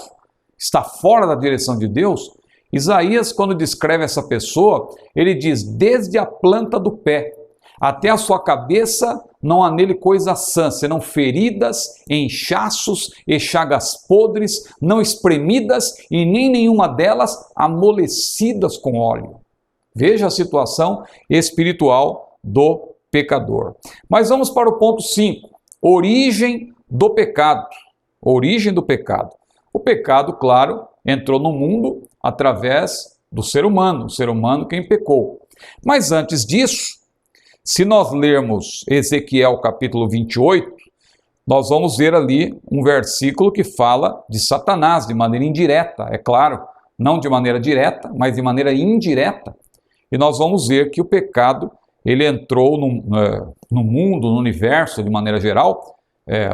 A: está fora da direção de Deus, Isaías, quando descreve essa pessoa, ele diz, desde a planta do pé até a sua cabeça, não há nele coisa sã, senão feridas, inchaços e chagas podres, não espremidas e nem nenhuma delas amolecidas com óleo. Veja a situação espiritual do pecador. Mas vamos para o ponto 5, origem do pecado. Origem do pecado. O pecado, claro, entrou no mundo através do ser humano, o ser humano quem pecou. Mas antes disso, se nós lermos Ezequiel capítulo 28, nós vamos ver ali um versículo que fala de Satanás de maneira indireta, é claro, não de maneira direta, mas de maneira indireta. E nós vamos ver que o pecado, ele entrou no mundo, no universo de maneira geral,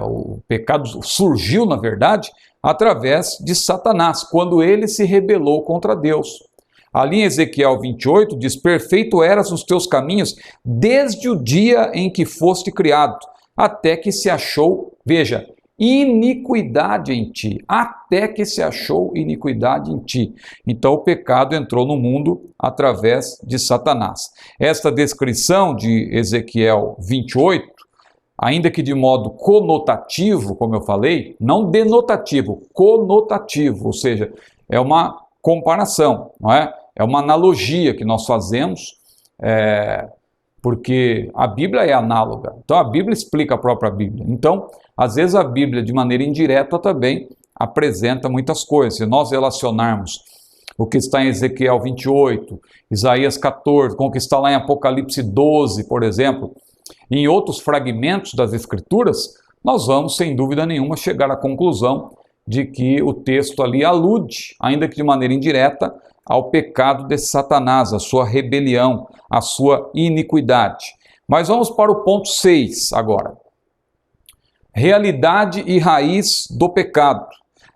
A: o pecado surgiu, na verdade, através de Satanás, quando ele se rebelou contra Deus. Ali em Ezequiel 28 diz, perfeito eras os teus caminhos desde o dia em que foste criado, até que se achou, veja, iniquidade em ti, até que se achou iniquidade em ti. Então o pecado entrou no mundo através de Satanás. Esta descrição de Ezequiel 28, ainda que de modo conotativo, como eu falei, não denotativo, conotativo, ou seja, é uma comparação, não é? É uma analogia que nós fazemos, porque a Bíblia é análoga. Então a Bíblia explica a própria Bíblia. Então, às vezes a Bíblia, de maneira indireta, também apresenta muitas coisas. Se nós relacionarmos o que está em Ezequiel 28, Isaías 14, com o que está lá em Apocalipse 12, por exemplo, e em outros fragmentos das Escrituras, nós vamos, sem dúvida nenhuma, chegar à conclusão de que o texto ali alude, ainda que de maneira indireta, ao pecado de Satanás, a sua rebelião, a sua iniquidade. Mas vamos para o ponto 6 agora. Realidade e raiz do pecado.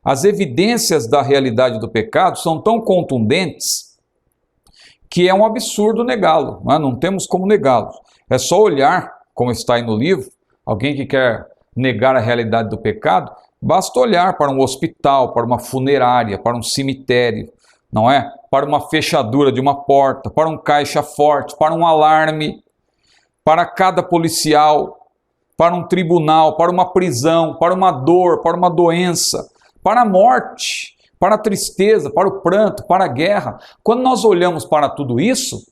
A: As evidências da realidade do pecado são tão contundentes que é um absurdo negá-lo, não temos como negá-lo. É só olhar, como está aí no livro, alguém que quer negar a realidade do pecado, basta olhar para um hospital, para uma funerária, para um cemitério, não é? Para uma fechadura de uma porta, para um caixa forte, para um alarme, para cada policial, para um tribunal, para uma prisão, para uma dor, para uma doença, para a morte, para a tristeza, para o pranto, para a guerra. Quando nós olhamos para tudo isso,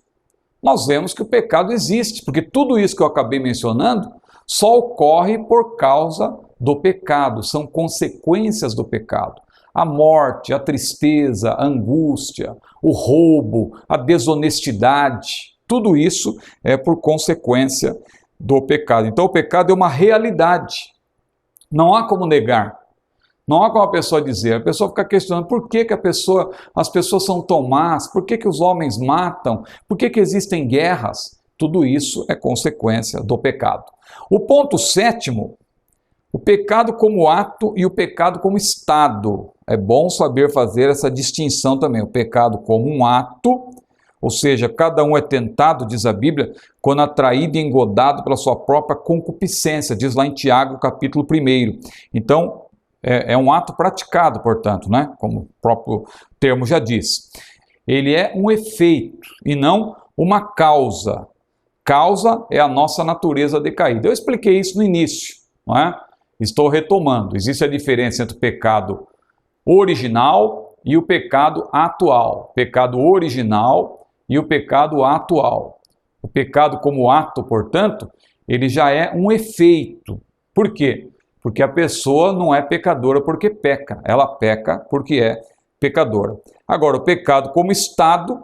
A: nós vemos que o pecado existe, porque tudo isso que eu acabei mencionando só ocorre por causa do pecado, são consequências do pecado. A morte, a tristeza, a angústia, o roubo, a desonestidade, tudo isso é por consequência do pecado. Então o pecado é uma realidade, não há como negar, não há como a pessoa dizer, a pessoa fica questionando por que as pessoas são tão más, por que os homens matam, por que existem guerras, tudo isso é consequência do pecado. O ponto 7º, o pecado como ato e o pecado como estado. É bom saber fazer essa distinção também. O pecado como um ato, ou seja, cada um é tentado, diz a Bíblia, quando atraído e engodado pela sua própria concupiscência, diz lá em Tiago, capítulo 1. Então, é um ato praticado, portanto, né? Como o próprio termo já diz. Ele é um efeito e não uma causa. Causa é a nossa natureza decaída. Eu expliquei isso no início, não é? Estou retomando. Existe a diferença entre o pecado original e o pecado atual. Pecado original e o pecado atual. O pecado como ato, portanto, ele já é um efeito. Por quê? porque a pessoa não é pecadora porque peca, ela peca porque é pecadora. Agora, o pecado como estado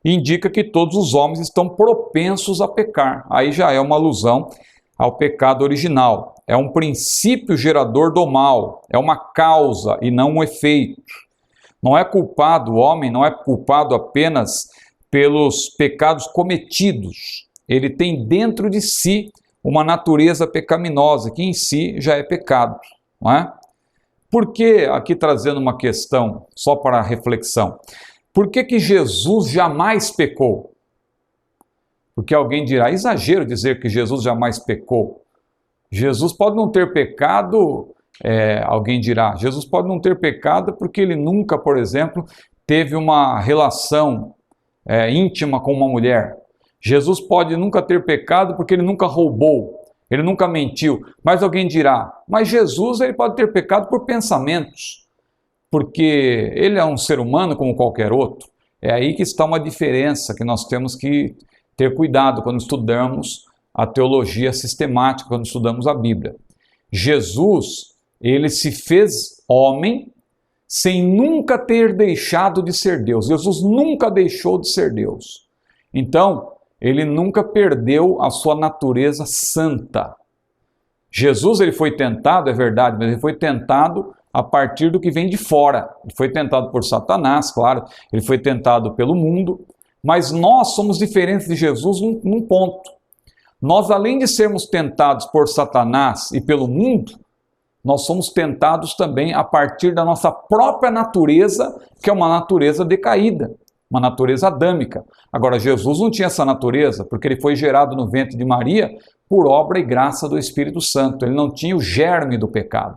A: indica que todos os homens estão propensos a pecar. Aí já é uma alusão ao pecado original. É um princípio gerador do mal, é uma causa e não um efeito. Não é culpado, o homem não é culpado apenas pelos pecados cometidos. Ele tem dentro de si uma natureza pecaminosa, que em si já é pecado, não é? Por que, aqui trazendo uma questão só para reflexão, por que Jesus jamais pecou? Porque alguém dirá, exagero dizer que Jesus jamais pecou. Jesus pode não ter pecado, alguém dirá, Jesus pode não ter pecado porque ele nunca, por exemplo, teve uma relação íntima com uma mulher. Jesus pode nunca ter pecado porque ele nunca roubou, ele nunca mentiu. Mas alguém dirá, mas Jesus ele pode ter pecado por pensamentos, porque ele é um ser humano como qualquer outro. É aí que está uma diferença que nós temos que ter cuidado quando estudamos a teologia sistemática, quando estudamos a Bíblia. Jesus, ele se fez homem sem nunca ter deixado de ser Deus. Jesus nunca deixou de ser Deus. Então, ele nunca perdeu a sua natureza santa. Jesus, ele foi tentado, é verdade, mas ele foi tentado a partir do que vem de fora. Ele foi tentado por Satanás, claro, ele foi tentado pelo mundo, mas nós somos diferentes de Jesus num ponto. Nós, além de sermos tentados por Satanás e pelo mundo, nós somos tentados também a partir da nossa própria natureza, que é uma natureza decaída, uma natureza adâmica. Agora, Jesus não tinha essa natureza, porque ele foi gerado no ventre de Maria por obra e graça do Espírito Santo. Ele não tinha o germe do pecado.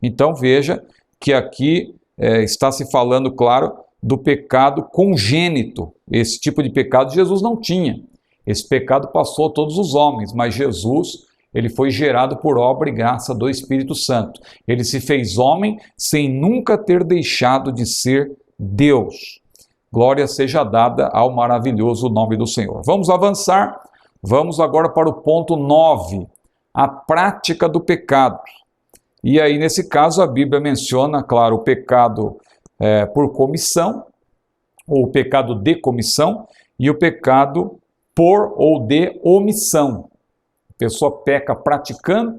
A: Então, veja que aqui está se falando, claro, do pecado congênito. Esse tipo de pecado Jesus não tinha. Esse pecado passou a todos os homens, mas Jesus, ele foi gerado por obra e graça do Espírito Santo. Ele se fez homem sem nunca ter deixado de ser Deus. Glória seja dada ao maravilhoso nome do Senhor. Vamos avançar. Vamos agora para o ponto 9, a prática do pecado. E aí, nesse caso, a Bíblia menciona, claro, o pecado por comissão, ou o pecado de comissão, e o pecado por ou de omissão. A pessoa peca praticando,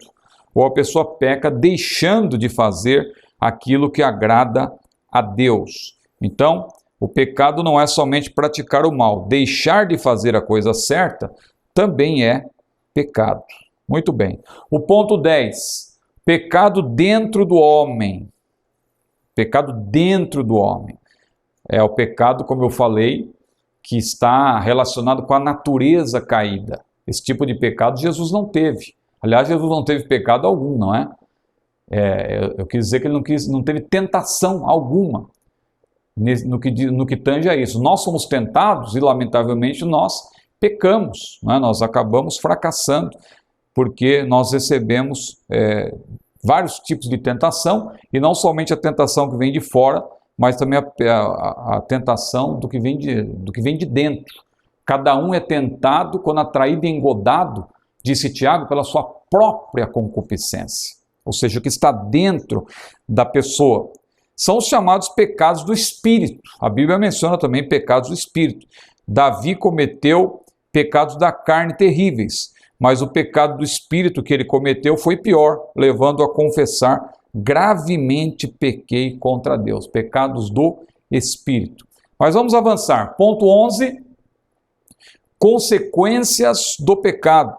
A: ou a pessoa peca deixando de fazer aquilo que agrada a Deus. Então, o pecado não é somente praticar o mal, deixar de fazer a coisa certa também é pecado. Muito bem. O ponto 10, pecado dentro do homem. Pecado dentro do homem. É o pecado, como eu falei, que está relacionado com a natureza caída. Esse tipo de pecado Jesus não teve. Aliás, Jesus não teve pecado algum, não é? Eu quis dizer que ele não teve tentação alguma no que tange a isso. Nós somos tentados e, lamentavelmente, nós pecamos, não é? Nós acabamos fracassando, porque nós recebemos vários tipos de tentação, e não somente a tentação que vem de fora, mas também a tentação do que vem de dentro. Cada um é tentado quando atraído e engodado, disse Tiago, pela sua própria concupiscência, ou seja, o que está dentro da pessoa. São os chamados pecados do Espírito. A Bíblia menciona também pecados do Espírito. Davi cometeu pecados da carne terríveis, mas o pecado do Espírito que ele cometeu foi pior, levando a confessar: gravemente pequei contra Deus. Pecados do Espírito. Mas vamos avançar. Ponto 11. Consequências do pecado.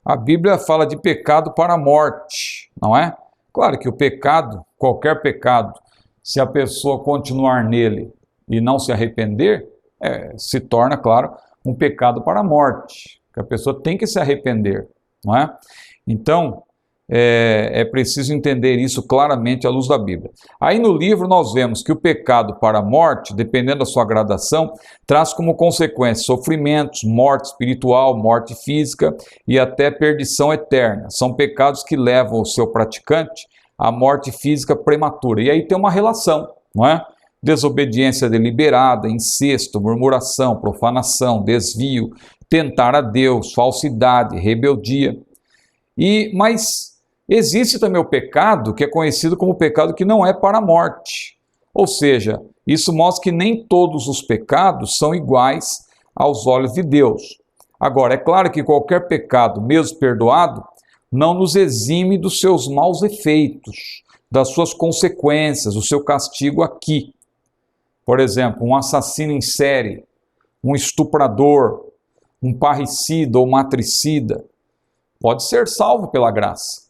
A: A Bíblia fala de pecado para a morte, não é? Claro que o pecado, qualquer pecado, se a pessoa continuar nele e não se arrepender, se torna, claro, um pecado para a morte, que a pessoa tem que se arrepender, não é? Então, é preciso entender isso claramente à luz da Bíblia. Aí no livro nós vemos que o pecado para a morte, dependendo da sua gradação, traz como consequência sofrimentos, morte espiritual, morte física e até perdição eterna. São pecados que levam o seu praticante à morte física prematura. E aí tem uma relação, não é? Desobediência deliberada, incesto, murmuração, profanação, desvio, tentar a Deus, falsidade, rebeldia. Mas Existe também o pecado que é conhecido como pecado que não é para a morte. Ou seja, isso mostra que nem todos os pecados são iguais aos olhos de Deus. Agora, é claro que qualquer pecado, mesmo perdoado, não nos exime dos seus maus efeitos, das suas consequências, o seu castigo aqui. Por exemplo, um assassino em série, um estuprador, um parricida ou matricida, pode ser salvo pela graça,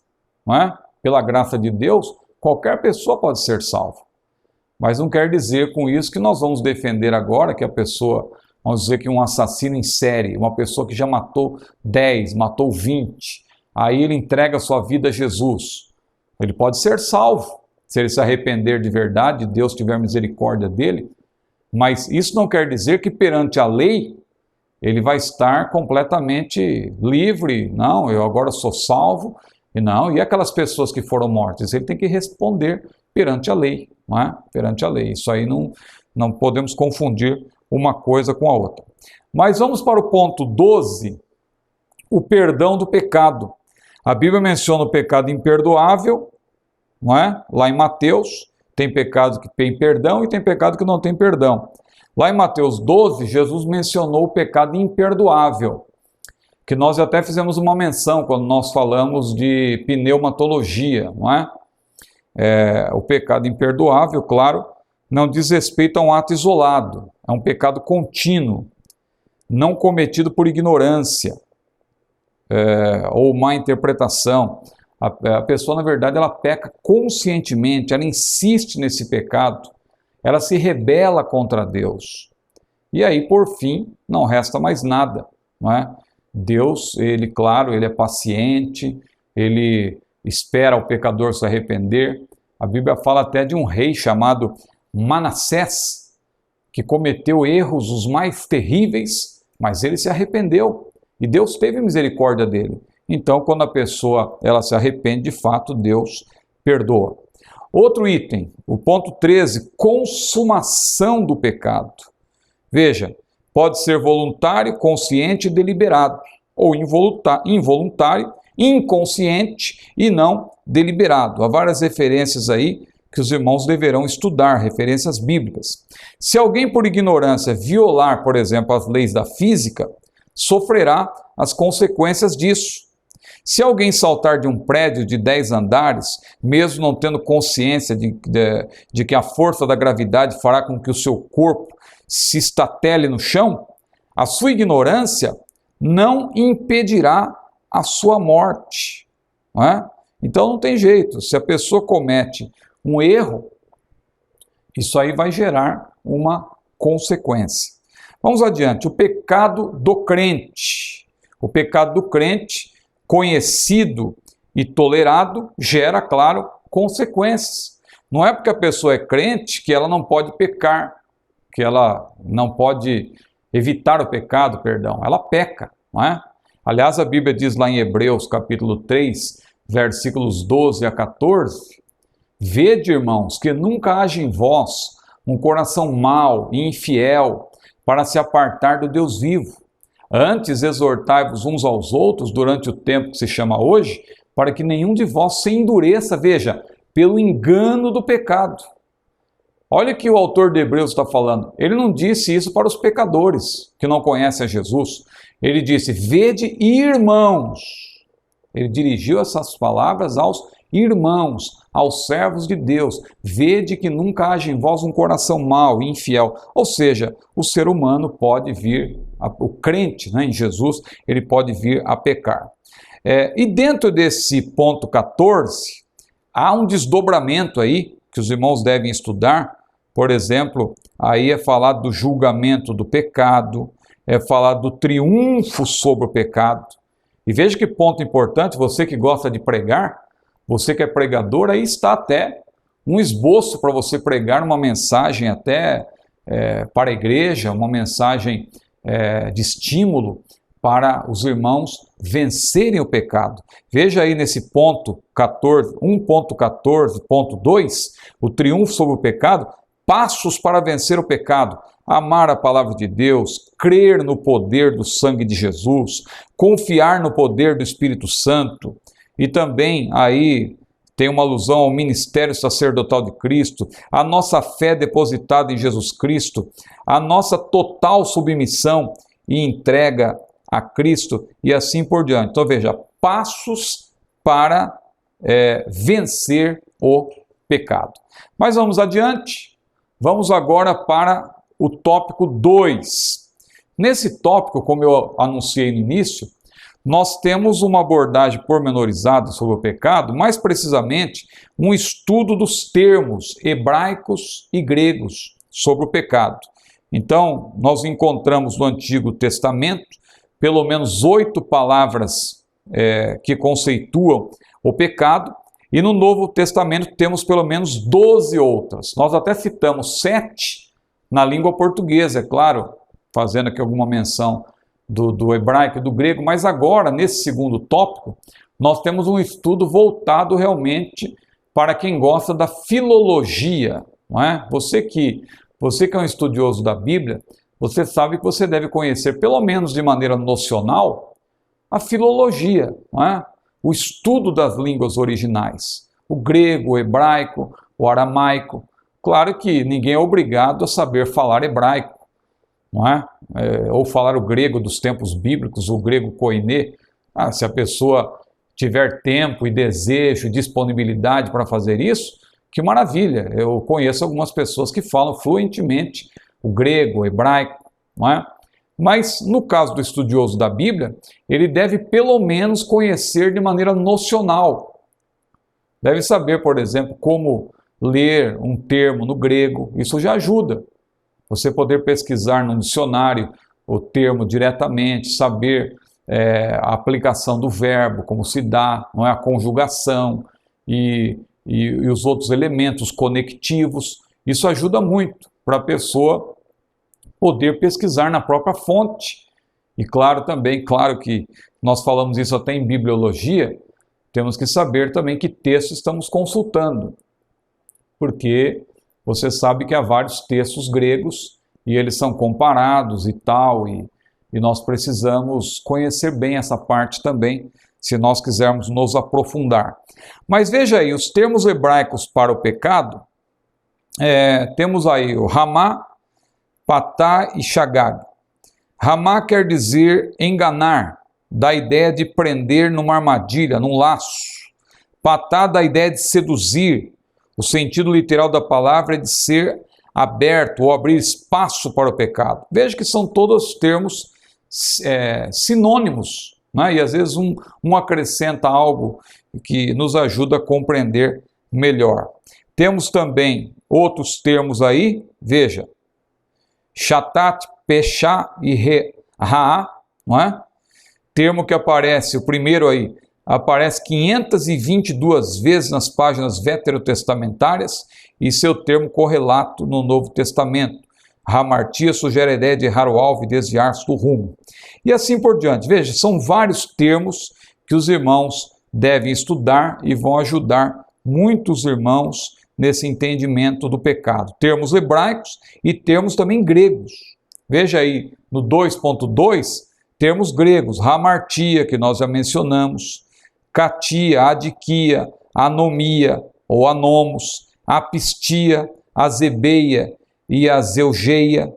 A: não é? Pela graça de Deus, qualquer pessoa pode ser salva. Mas não quer dizer com isso que nós vamos defender agora que a pessoa, vamos dizer que um assassino em série, uma pessoa que já matou 10, matou 20, aí ele entrega a sua vida a Jesus. Ele pode ser salvo, se ele se arrepender de verdade, Deus tiver misericórdia dele, mas isso não quer dizer que perante a lei ele vai estar completamente livre. Não, eu agora sou salvo. E não, e aquelas pessoas que foram mortas? Ele tem que responder perante a lei, não é? Perante a lei. Isso aí não podemos confundir uma coisa com a outra. Mas vamos para o ponto 12, o perdão do pecado. A Bíblia menciona o pecado imperdoável, não é? Lá em Mateus, tem pecado que tem perdão e tem pecado que não tem perdão. Lá em Mateus 12, Jesus mencionou o pecado imperdoável, que nós até fizemos uma menção quando nós falamos de pneumatologia, não é? O pecado imperdoável, claro, não diz respeito a um ato isolado, é um pecado contínuo, não cometido por ignorância ou má interpretação. A pessoa, na verdade, ela peca conscientemente, ela insiste nesse pecado, ela se rebela contra Deus. E aí, por fim, não resta mais nada, não é? Deus, ele, claro, ele é paciente, ele espera o pecador se arrepender. A Bíblia fala até de um rei chamado Manassés, que cometeu erros os mais terríveis, mas ele se arrependeu e Deus teve misericórdia dele. Então, quando a pessoa ela se arrepende, de fato, Deus perdoa. Outro item, o ponto 13, consumação do pecado. Veja, pode ser voluntário, consciente e deliberado, ou involuntário, inconsciente e não deliberado. Há várias referências aí que os irmãos deverão estudar, referências bíblicas. Se alguém por ignorância violar, por exemplo, as leis da física, sofrerá as consequências disso. Se alguém saltar de um prédio de 10 andares, mesmo não tendo consciência de que a força da gravidade fará com que o seu corpo se estatele no chão, a sua ignorância não impedirá a sua morte. Não é? Então não tem jeito, se a pessoa comete um erro, isso aí vai gerar uma consequência. Vamos adiante, o pecado do crente. O pecado do crente, conhecido e tolerado, gera, claro, consequências. Não é porque a pessoa é crente que ela não pode pecar, que ela não pode evitar o pecado, perdão. Ela peca, não é? Aliás, a Bíblia diz lá em Hebreus, capítulo 3, versículos 12 a 14, vede, irmãos, que nunca haja em vós um coração mau e infiel para se apartar do Deus vivo. Antes, exortai-vos uns aos outros durante o tempo que se chama hoje, para que nenhum de vós se endureça, veja, pelo engano do pecado. Olha o que o autor de Hebreus está falando. Ele não disse isso para os pecadores que não conhecem a Jesus. Ele disse, vede, irmãos. Ele dirigiu essas palavras aos irmãos, aos servos de Deus. Vede que nunca haja em vós um coração mau e infiel. Ou seja, o ser humano pode vir, o crente, né, em Jesus, ele pode vir a pecar. E dentro desse ponto 14, há um desdobramento aí, que os irmãos devem estudar. Por exemplo, aí é falado do julgamento do pecado, é falado do triunfo sobre o pecado. E veja que ponto importante, você que gosta de pregar, você que é pregador, aí está até um esboço para você pregar uma mensagem até para a igreja, uma mensagem de estímulo para os irmãos vencerem o pecado. Veja aí nesse ponto 14, 1.14.2, o triunfo sobre o pecado, passos para vencer o pecado. Amar a palavra de Deus, crer no poder do sangue de Jesus, confiar no poder do Espírito Santo, e também aí tem uma alusão ao ministério sacerdotal de Cristo, a nossa fé depositada em Jesus Cristo, a nossa total submissão e entrega a Cristo e assim por diante. Então veja, passos para vencer o pecado. Mas vamos adiante, vamos agora para o tópico 2. Nesse tópico, como eu anunciei no início, nós temos uma abordagem pormenorizada sobre o pecado, mais precisamente um estudo dos termos hebraicos e gregos sobre o pecado. Então, nós encontramos no Antigo Testamento pelo menos 8 palavras que conceituam o pecado, e no Novo Testamento temos pelo menos 12 outras. Nós até citamos 7 na língua portuguesa, é claro, fazendo aqui alguma menção do hebraico e do grego, mas agora, nesse segundo tópico, nós temos um estudo voltado realmente para quem gosta da filologia, não é? Você que é um estudioso da Bíblia, você sabe que você deve conhecer, pelo menos de maneira nocional, a filologia, não é? O estudo das línguas originais, o grego, o hebraico, o aramaico. Claro que ninguém é obrigado a saber falar hebraico, não é? Ou falar o grego dos tempos bíblicos, o grego koiné. Se a pessoa tiver tempo e desejo, disponibilidade para fazer isso, que maravilha! Eu conheço algumas pessoas que falam fluentemente o grego, o hebraico, não é? Mas no caso do estudioso da Bíblia, ele deve pelo menos conhecer de maneira nocional. Deve saber, por exemplo, como ler um termo no grego, isso já ajuda. Você poder pesquisar no dicionário o termo diretamente, saber a aplicação do verbo, como se dá, não é? A conjugação e os outros elementos conectivos. Isso ajuda muito para a pessoa poder pesquisar na própria fonte. E claro que nós falamos isso até em bibliologia, temos que saber também que texto estamos consultando, porque você sabe que há vários textos gregos e eles são comparados e tal, e nós precisamos conhecer bem essa parte também, se nós quisermos nos aprofundar. Mas veja aí, os termos hebraicos para o pecado, temos aí o Ramá, Patá e Shagag. Ramá quer dizer enganar, dá a ideia de prender numa armadilha, num laço. Patá dá a ideia de seduzir. O sentido literal da palavra é de ser aberto ou abrir espaço para o pecado. Veja que são todos termos sinônimos, né? E às vezes um acrescenta algo que nos ajuda a compreender melhor. Temos também outros termos aí, veja, Shatat, Peshá e Raá, não é? Termo que aparece, o primeiro aí, aparece 522 vezes nas páginas veterotestamentárias e seu termo correlato no Novo Testamento. Hamartia sugere a ideia de errar o alvo e desviar-se do rumo. E assim por diante. Veja, são vários termos que os irmãos devem estudar e vão ajudar muitos irmãos nesse entendimento do pecado. Termos hebraicos e termos também gregos. Veja aí, no 2.2, termos gregos, hamartia, que nós já mencionamos, katia, adiquia, anomia ou anomos, apistia, azebeia e azeugeia,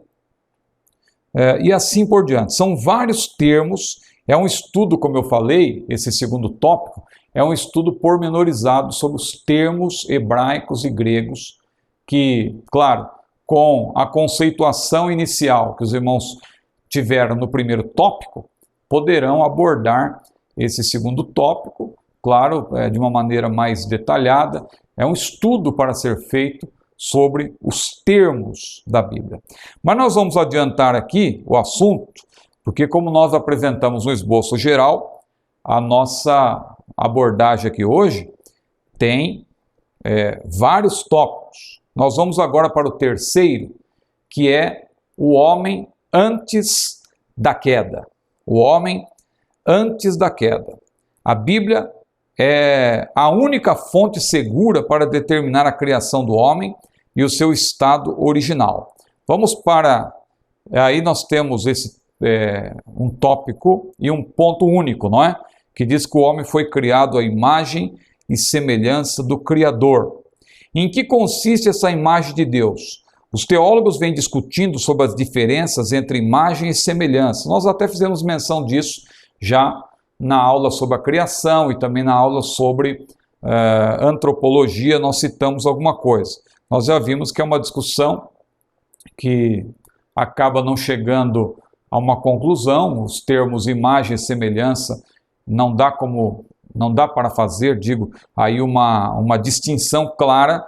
A: e assim por diante. São vários termos, é um estudo, como eu falei, esse segundo tópico, é um estudo pormenorizado sobre os termos hebraicos e gregos, que, claro, com a conceituação inicial que os irmãos tiveram no primeiro tópico, poderão abordar esse segundo tópico, claro, de uma maneira mais detalhada. É um estudo para ser feito sobre os termos da Bíblia. Mas nós vamos adiantar aqui o assunto, porque como nós apresentamos um esboço geral, a nossa abordagem aqui hoje tem vários tópicos. Nós vamos agora para o terceiro, que é o homem antes da queda. O homem antes da queda. A Bíblia é a única fonte segura para determinar a criação do homem e o seu estado original. Vamos para... Aí nós temos um tópico e um ponto único, não é? que diz que o homem foi criado à imagem e semelhança do Criador. Em que consiste essa imagem de Deus? Os teólogos vêm discutindo sobre as diferenças entre imagem e semelhança. Nós até fizemos menção disso já na aula sobre a criação e também na aula sobre antropologia, nós citamos alguma coisa. Nós já vimos que é uma discussão que acaba não chegando a uma conclusão. Os termos imagem e semelhança não dá para fazer, aí uma distinção clara,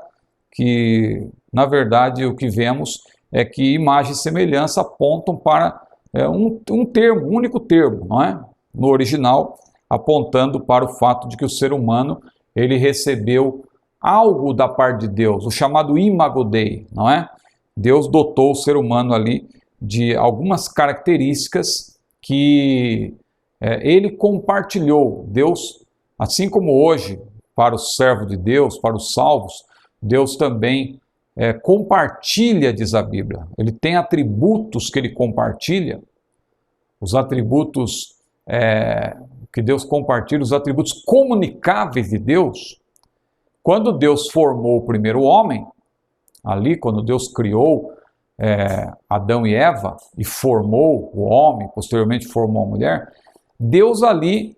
A: que na verdade o que vemos é que imagem e semelhança apontam para um termo, um único termo, não é? No original, apontando para o fato de que o ser humano ele recebeu algo da parte de Deus, o chamado imago Dei, não é? Deus dotou o ser humano ali de algumas características que ele compartilhou. Deus, assim como hoje, para o servo de Deus, para os salvos, Deus também compartilha, diz a Bíblia. Ele tem atributos que ele compartilha, os atributos que Deus compartilha, os atributos comunicáveis de Deus. Quando Deus formou o primeiro homem, ali quando Deus criou Adão e Eva e formou o homem, posteriormente formou a mulher, Deus ali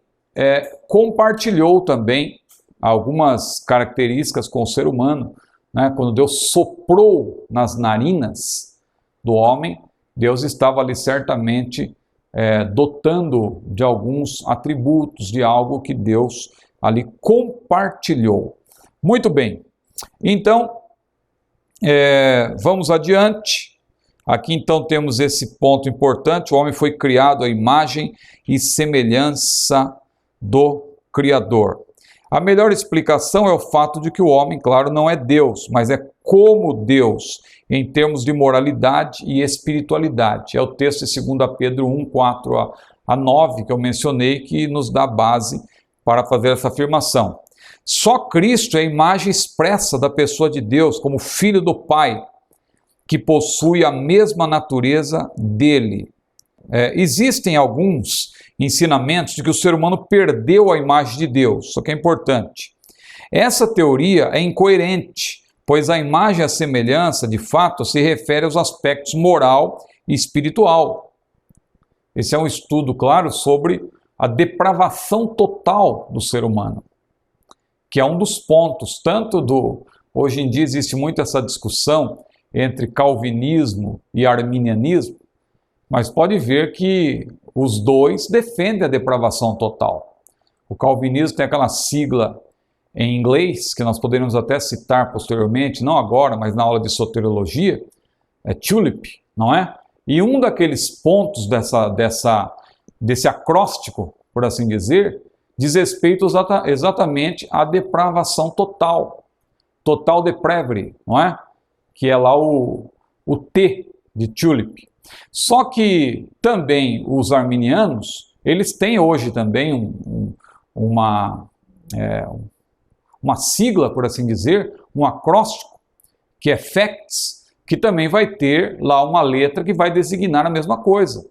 A: compartilhou também algumas características com o ser humano, né? Quando Deus soprou nas narinas do homem, Deus estava ali certamente dotando de alguns atributos, de algo que Deus ali compartilhou. Muito bem, então vamos adiante. Aqui então temos esse ponto importante: o homem foi criado à imagem e semelhança do Criador. A melhor explicação é o fato de que o homem, claro, não é Deus, mas é como Deus, em termos de moralidade e espiritualidade. É o texto de 2 Pedro 1, 4 a 9, que eu mencionei, que nos dá base para fazer essa afirmação. Só Cristo é a imagem expressa da pessoa de Deus, como Filho do Pai, que possui a mesma natureza dele. Existem alguns ensinamentos de que o ser humano perdeu a imagem de Deus, isso que é importante. Essa teoria é incoerente, pois a imagem e a semelhança, de fato, se refere aos aspectos moral e espiritual. Esse é um estudo, claro, sobre a depravação total do ser humano, que é um dos pontos, hoje em dia existe muito essa discussão entre calvinismo e arminianismo, mas pode ver que os dois defendem a depravação total. O calvinismo tem aquela sigla em inglês, que nós poderíamos até citar posteriormente, não agora, mas na aula de soteriologia, TULIP, não é? E um daqueles pontos desse acróstico, por assim dizer, diz respeito exatamente à depravação total, total depravity, não é? Que é lá o T de TULIP. Só que também os arminianos, eles têm hoje também uma sigla, por assim dizer, um acróstico, que é FACTS, que também vai ter lá uma letra que vai designar a mesma coisa,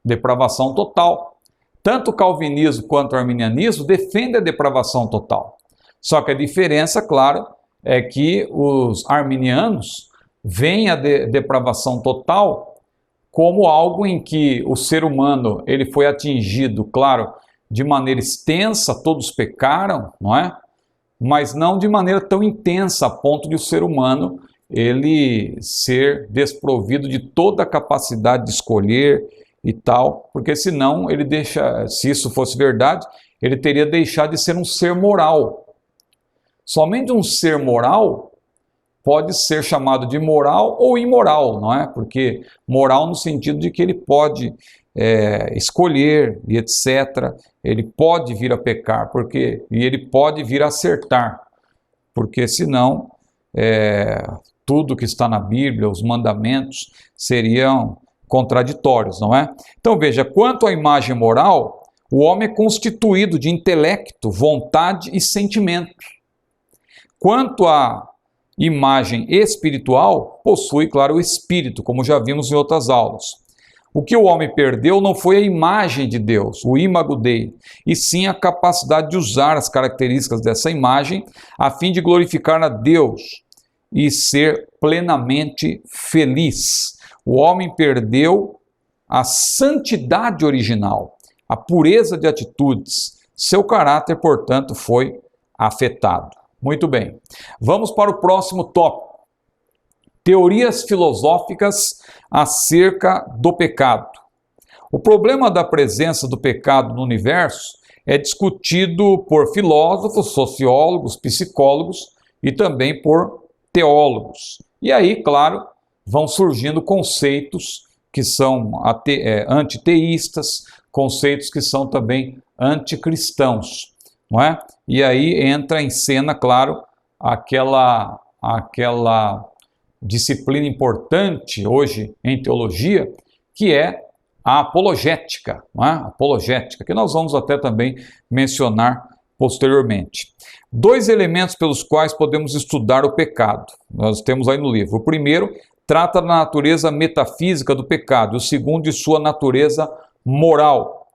A: depravação total. Tanto o calvinismo quanto o arminianismo defendem a depravação total. Só que a diferença, claro, é que os arminianos veem a depravação total como algo em que o ser humano ele foi atingido, claro, de maneira extensa, todos pecaram, não é? Mas não de maneira tão intensa a ponto de o ser humano ele ser desprovido de toda a capacidade de escolher e tal, porque senão ele se isso fosse verdade, ele teria deixado de ser um ser moral. Somente um ser moral pode ser chamado de moral ou imoral, não é? Porque moral no sentido de que ele pode escolher e etc. Ele pode vir a pecar, e ele pode vir a acertar, porque senão tudo que está na Bíblia, os mandamentos, seriam contraditórios, não é? Então veja, quanto à imagem moral, o homem é constituído de intelecto, vontade e sentimento. Quanto à imagem espiritual, possui, claro, o espírito, como já vimos em outras aulas. O que o homem perdeu não foi a imagem de Deus, o imago Dei, e sim a capacidade de usar as características dessa imagem a fim de glorificar a Deus e ser plenamente feliz. O homem perdeu a santidade original, a pureza de atitudes. Seu caráter, portanto, foi afetado. Muito bem. Vamos para o próximo tópico. Teorias filosóficas acerca do pecado. O problema da presença do pecado no universo é discutido por filósofos, sociólogos, psicólogos e também por teólogos. E aí, claro, vão surgindo conceitos que são antiteístas, conceitos que são também anticristãos, não é? E aí entra em cena, claro, aquela disciplina importante hoje em teologia, que é a apologética, não é? Apologética, que nós vamos até também mencionar posteriormente. Dois elementos pelos quais podemos estudar o pecado, nós temos aí no livro. O primeiro trata da natureza metafísica do pecado, o segundo de sua natureza moral.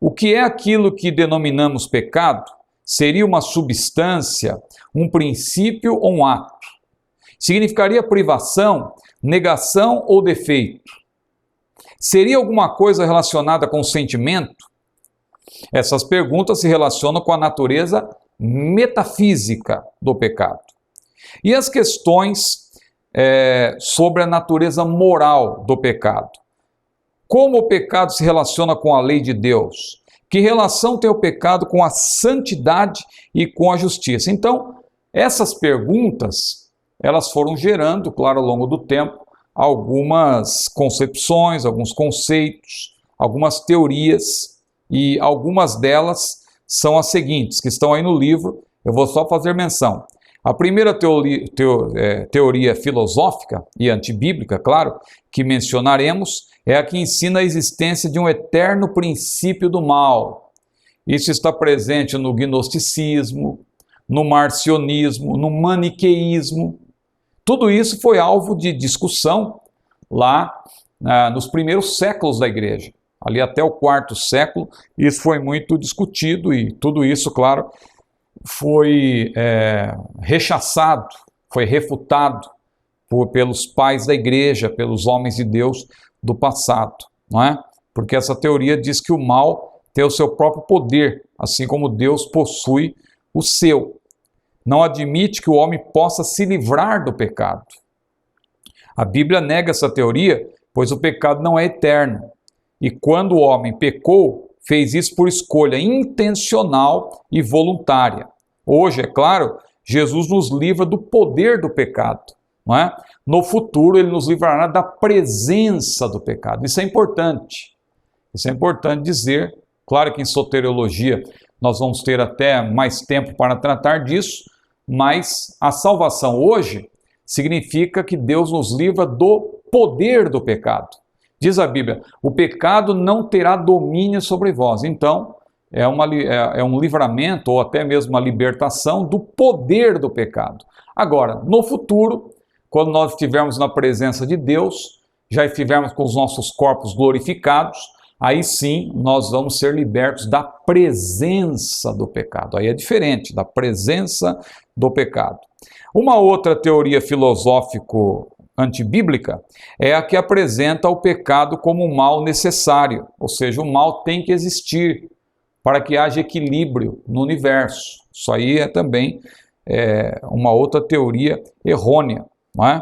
A: O que é aquilo que denominamos pecado? Seria uma substância, um princípio ou um ato? Significaria privação, negação ou defeito? Seria alguma coisa relacionada com o sentimento? Essas perguntas se relacionam com a natureza metafísica do pecado. E as questões sobre a natureza moral do pecado? Como o pecado se relaciona com a lei de Deus? Que relação tem o pecado com a santidade e com a justiça? Então, essas perguntas, elas foram gerando, claro, ao longo do tempo, algumas concepções, alguns conceitos, algumas teorias, e algumas delas são as seguintes, que estão aí no livro, eu vou só fazer menção. A primeira teoria filosófica e antibíblica, claro, que mencionaremos, é a que ensina a existência de um eterno princípio do mal. Isso está presente no gnosticismo, no marcionismo, no maniqueísmo. Tudo isso foi alvo de discussão lá nos primeiros séculos da igreja. Ali até o quarto século, isso foi muito discutido e tudo isso, claro, foi rechaçado, foi refutado pelos pais da igreja, pelos homens de Deus do passado, não é? Porque essa teoria diz que o mal tem o seu próprio poder, assim como Deus possui o seu. Não admite que o homem possa se livrar do pecado. A Bíblia nega essa teoria, pois o pecado não é eterno. E quando o homem pecou, fez isso por escolha intencional e voluntária. Hoje, é claro, Jesus nos livra do poder do pecado, não é? No futuro, ele nos livrará da presença do pecado. Isso é importante. Isso é importante dizer. Claro que em soteriologia nós vamos ter até mais tempo para tratar disso, mas a salvação hoje significa que Deus nos livra do poder do pecado. Diz a Bíblia, o pecado não terá domínio sobre vós. Então, é um livramento ou até mesmo uma libertação do poder do pecado. Agora, no futuro, quando nós estivermos na presença de Deus, já estivermos com os nossos corpos glorificados, aí sim nós vamos ser libertos da presença do pecado. Aí é diferente, da presença do pecado. Uma outra teoria filosófico antibíblica é a que apresenta o pecado como um mal necessário, ou seja, o mal tem que existir para que haja equilíbrio no universo. Isso aí é também uma outra teoria errônea, não é?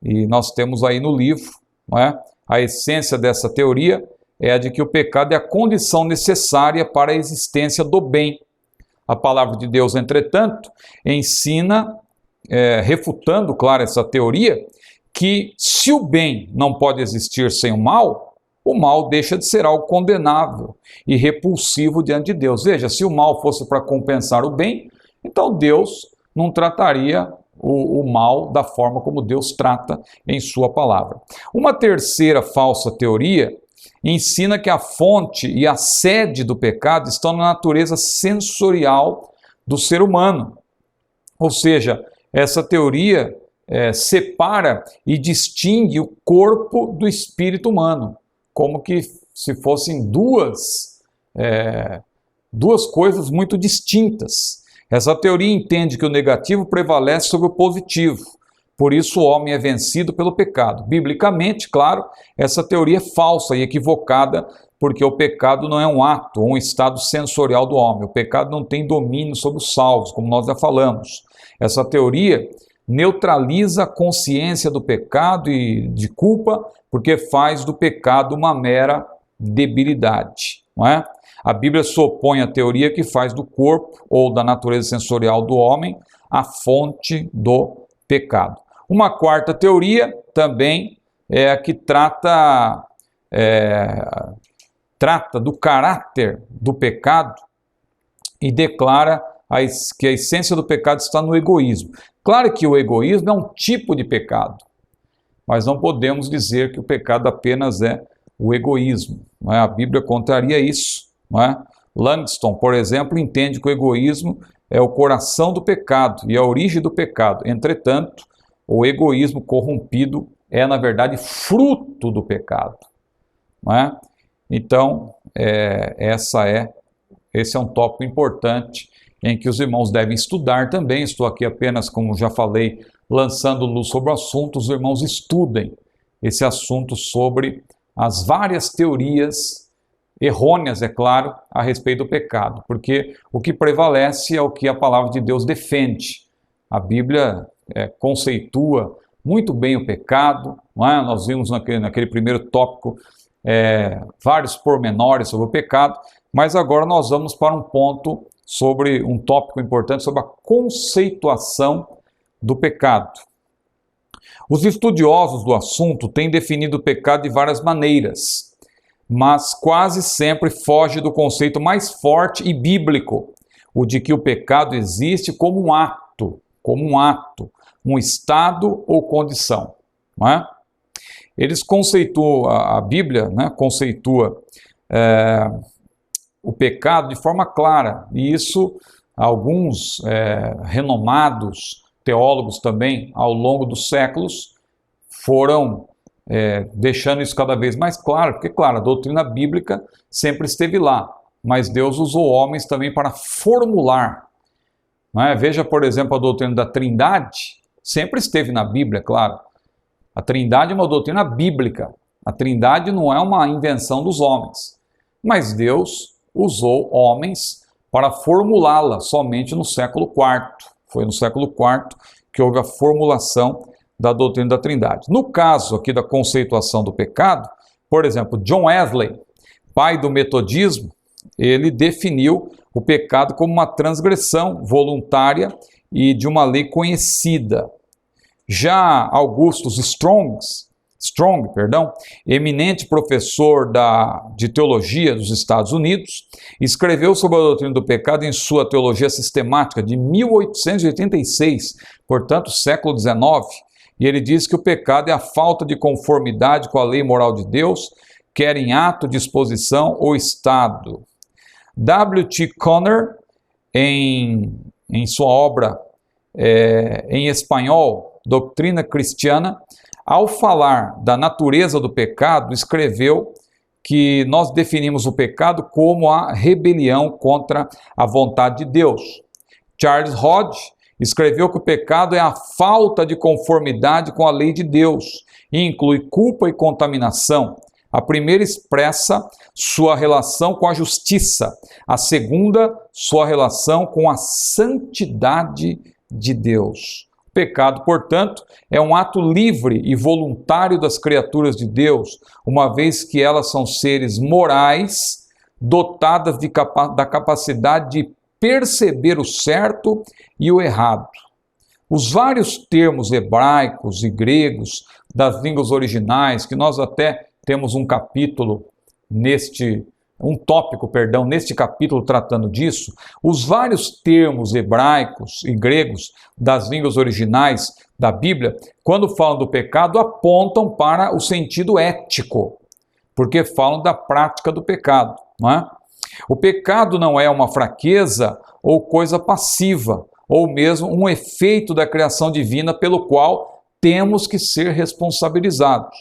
A: E nós temos aí no livro, não é? A essência dessa teoria é a de que o pecado é a condição necessária para a existência do bem. A palavra de Deus, entretanto, ensina, refutando, claro, essa teoria, que se o bem não pode existir sem o mal deixa de ser algo condenável e repulsivo diante de Deus. Veja, se o mal fosse para compensar o bem, então Deus não trataria o mal da forma como Deus trata em sua palavra. Uma terceira falsa teoria ensina que a fonte e a sede do pecado estão na natureza sensorial do ser humano. Ou seja, essa teoria separa e distingue o corpo do espírito humano. como que se fossem duas coisas muito distintas. Essa teoria entende que o negativo prevalece sobre o positivo, por isso o homem é vencido pelo pecado. Biblicamente, claro, essa teoria é falsa e equivocada, porque o pecado não é um ato ou um estado sensorial do homem. O pecado não tem domínio sobre os salvos, como nós já falamos. Essa teoria neutraliza a consciência do pecado e de culpa, porque faz do pecado uma mera debilidade, não é? A Bíblia se opõe à teoria que faz do corpo ou da natureza sensorial do homem a fonte do pecado. Uma quarta teoria também é a que trata do caráter do pecado e declara que a essência do pecado está no egoísmo. Claro que o egoísmo é um tipo de pecado, mas não podemos dizer que o pecado apenas é o egoísmo, não é? A Bíblia contraria isso, não é? Langston, por exemplo, entende que o egoísmo é o coração do pecado e a origem do pecado. Entretanto, o egoísmo corrompido é, na verdade, fruto do pecado, não é? Então, esse é um tópico importante em que os irmãos devem estudar também. Estou aqui apenas, como já falei, lançando luz sobre o assunto. Os irmãos estudem esse assunto sobre as várias teorias errôneas, é claro, a respeito do pecado, porque o que prevalece é o que a palavra de Deus defende. A Bíblia conceitua muito bem o pecado, não é? Nós vimos naquele primeiro tópico vários pormenores sobre o pecado, mas agora nós vamos para um ponto sobre um tópico importante sobre a conceituação do pecado. Os estudiosos do assunto têm definido o pecado de várias maneiras, mas quase sempre foge do conceito mais forte e bíblico, o de que o pecado existe como um ato, um estado ou condição, não é? Eles conceituam, a Bíblia, né, conceitua o pecado de forma clara, e isso alguns renomados teólogos também, ao longo dos séculos, foram deixando isso cada vez mais claro, porque, claro, a doutrina bíblica sempre esteve lá, mas Deus usou homens também para formular, não é? Veja, por exemplo, a doutrina da Trindade, sempre esteve na Bíblia, claro. A Trindade é uma doutrina bíblica, a Trindade não é uma invenção dos homens, mas Deus usou homens para formulá-la somente no século IV. Foi no século IV que houve a formulação da doutrina da Trindade. No caso aqui da conceituação do pecado, por exemplo, John Wesley, pai do metodismo, ele definiu o pecado como uma transgressão voluntária e de uma lei conhecida. Já Augustus Strong, eminente professor de teologia dos Estados Unidos, escreveu sobre a doutrina do pecado em sua Teologia Sistemática de 1886, portanto, século XIX, e ele diz que o pecado é a falta de conformidade com a lei moral de Deus, quer em ato, disposição ou estado. W.T. Conner, em sua obra em espanhol, Doutrina Cristiana, ao falar da natureza do pecado, escreveu que nós definimos o pecado como a rebelião contra a vontade de Deus. Charles Hodge escreveu que o pecado é a falta de conformidade com a lei de Deus e inclui culpa e contaminação. A primeira expressa sua relação com a justiça, a segunda, sua relação com a santidade de Deus. O pecado, portanto, é um ato livre e voluntário das criaturas de Deus, uma vez que elas são seres morais, dotadas da capacidade de perceber o certo e o errado. Os vários termos hebraicos e gregos das línguas originais, que nós até temos um tópico neste capítulo tratando disso, os vários termos hebraicos e gregos das línguas originais da Bíblia, quando falam do pecado, apontam para o sentido ético, porque falam da prática do pecado, não é? O pecado não é uma fraqueza ou coisa passiva, ou mesmo um efeito da criação divina pelo qual temos que ser responsabilizados.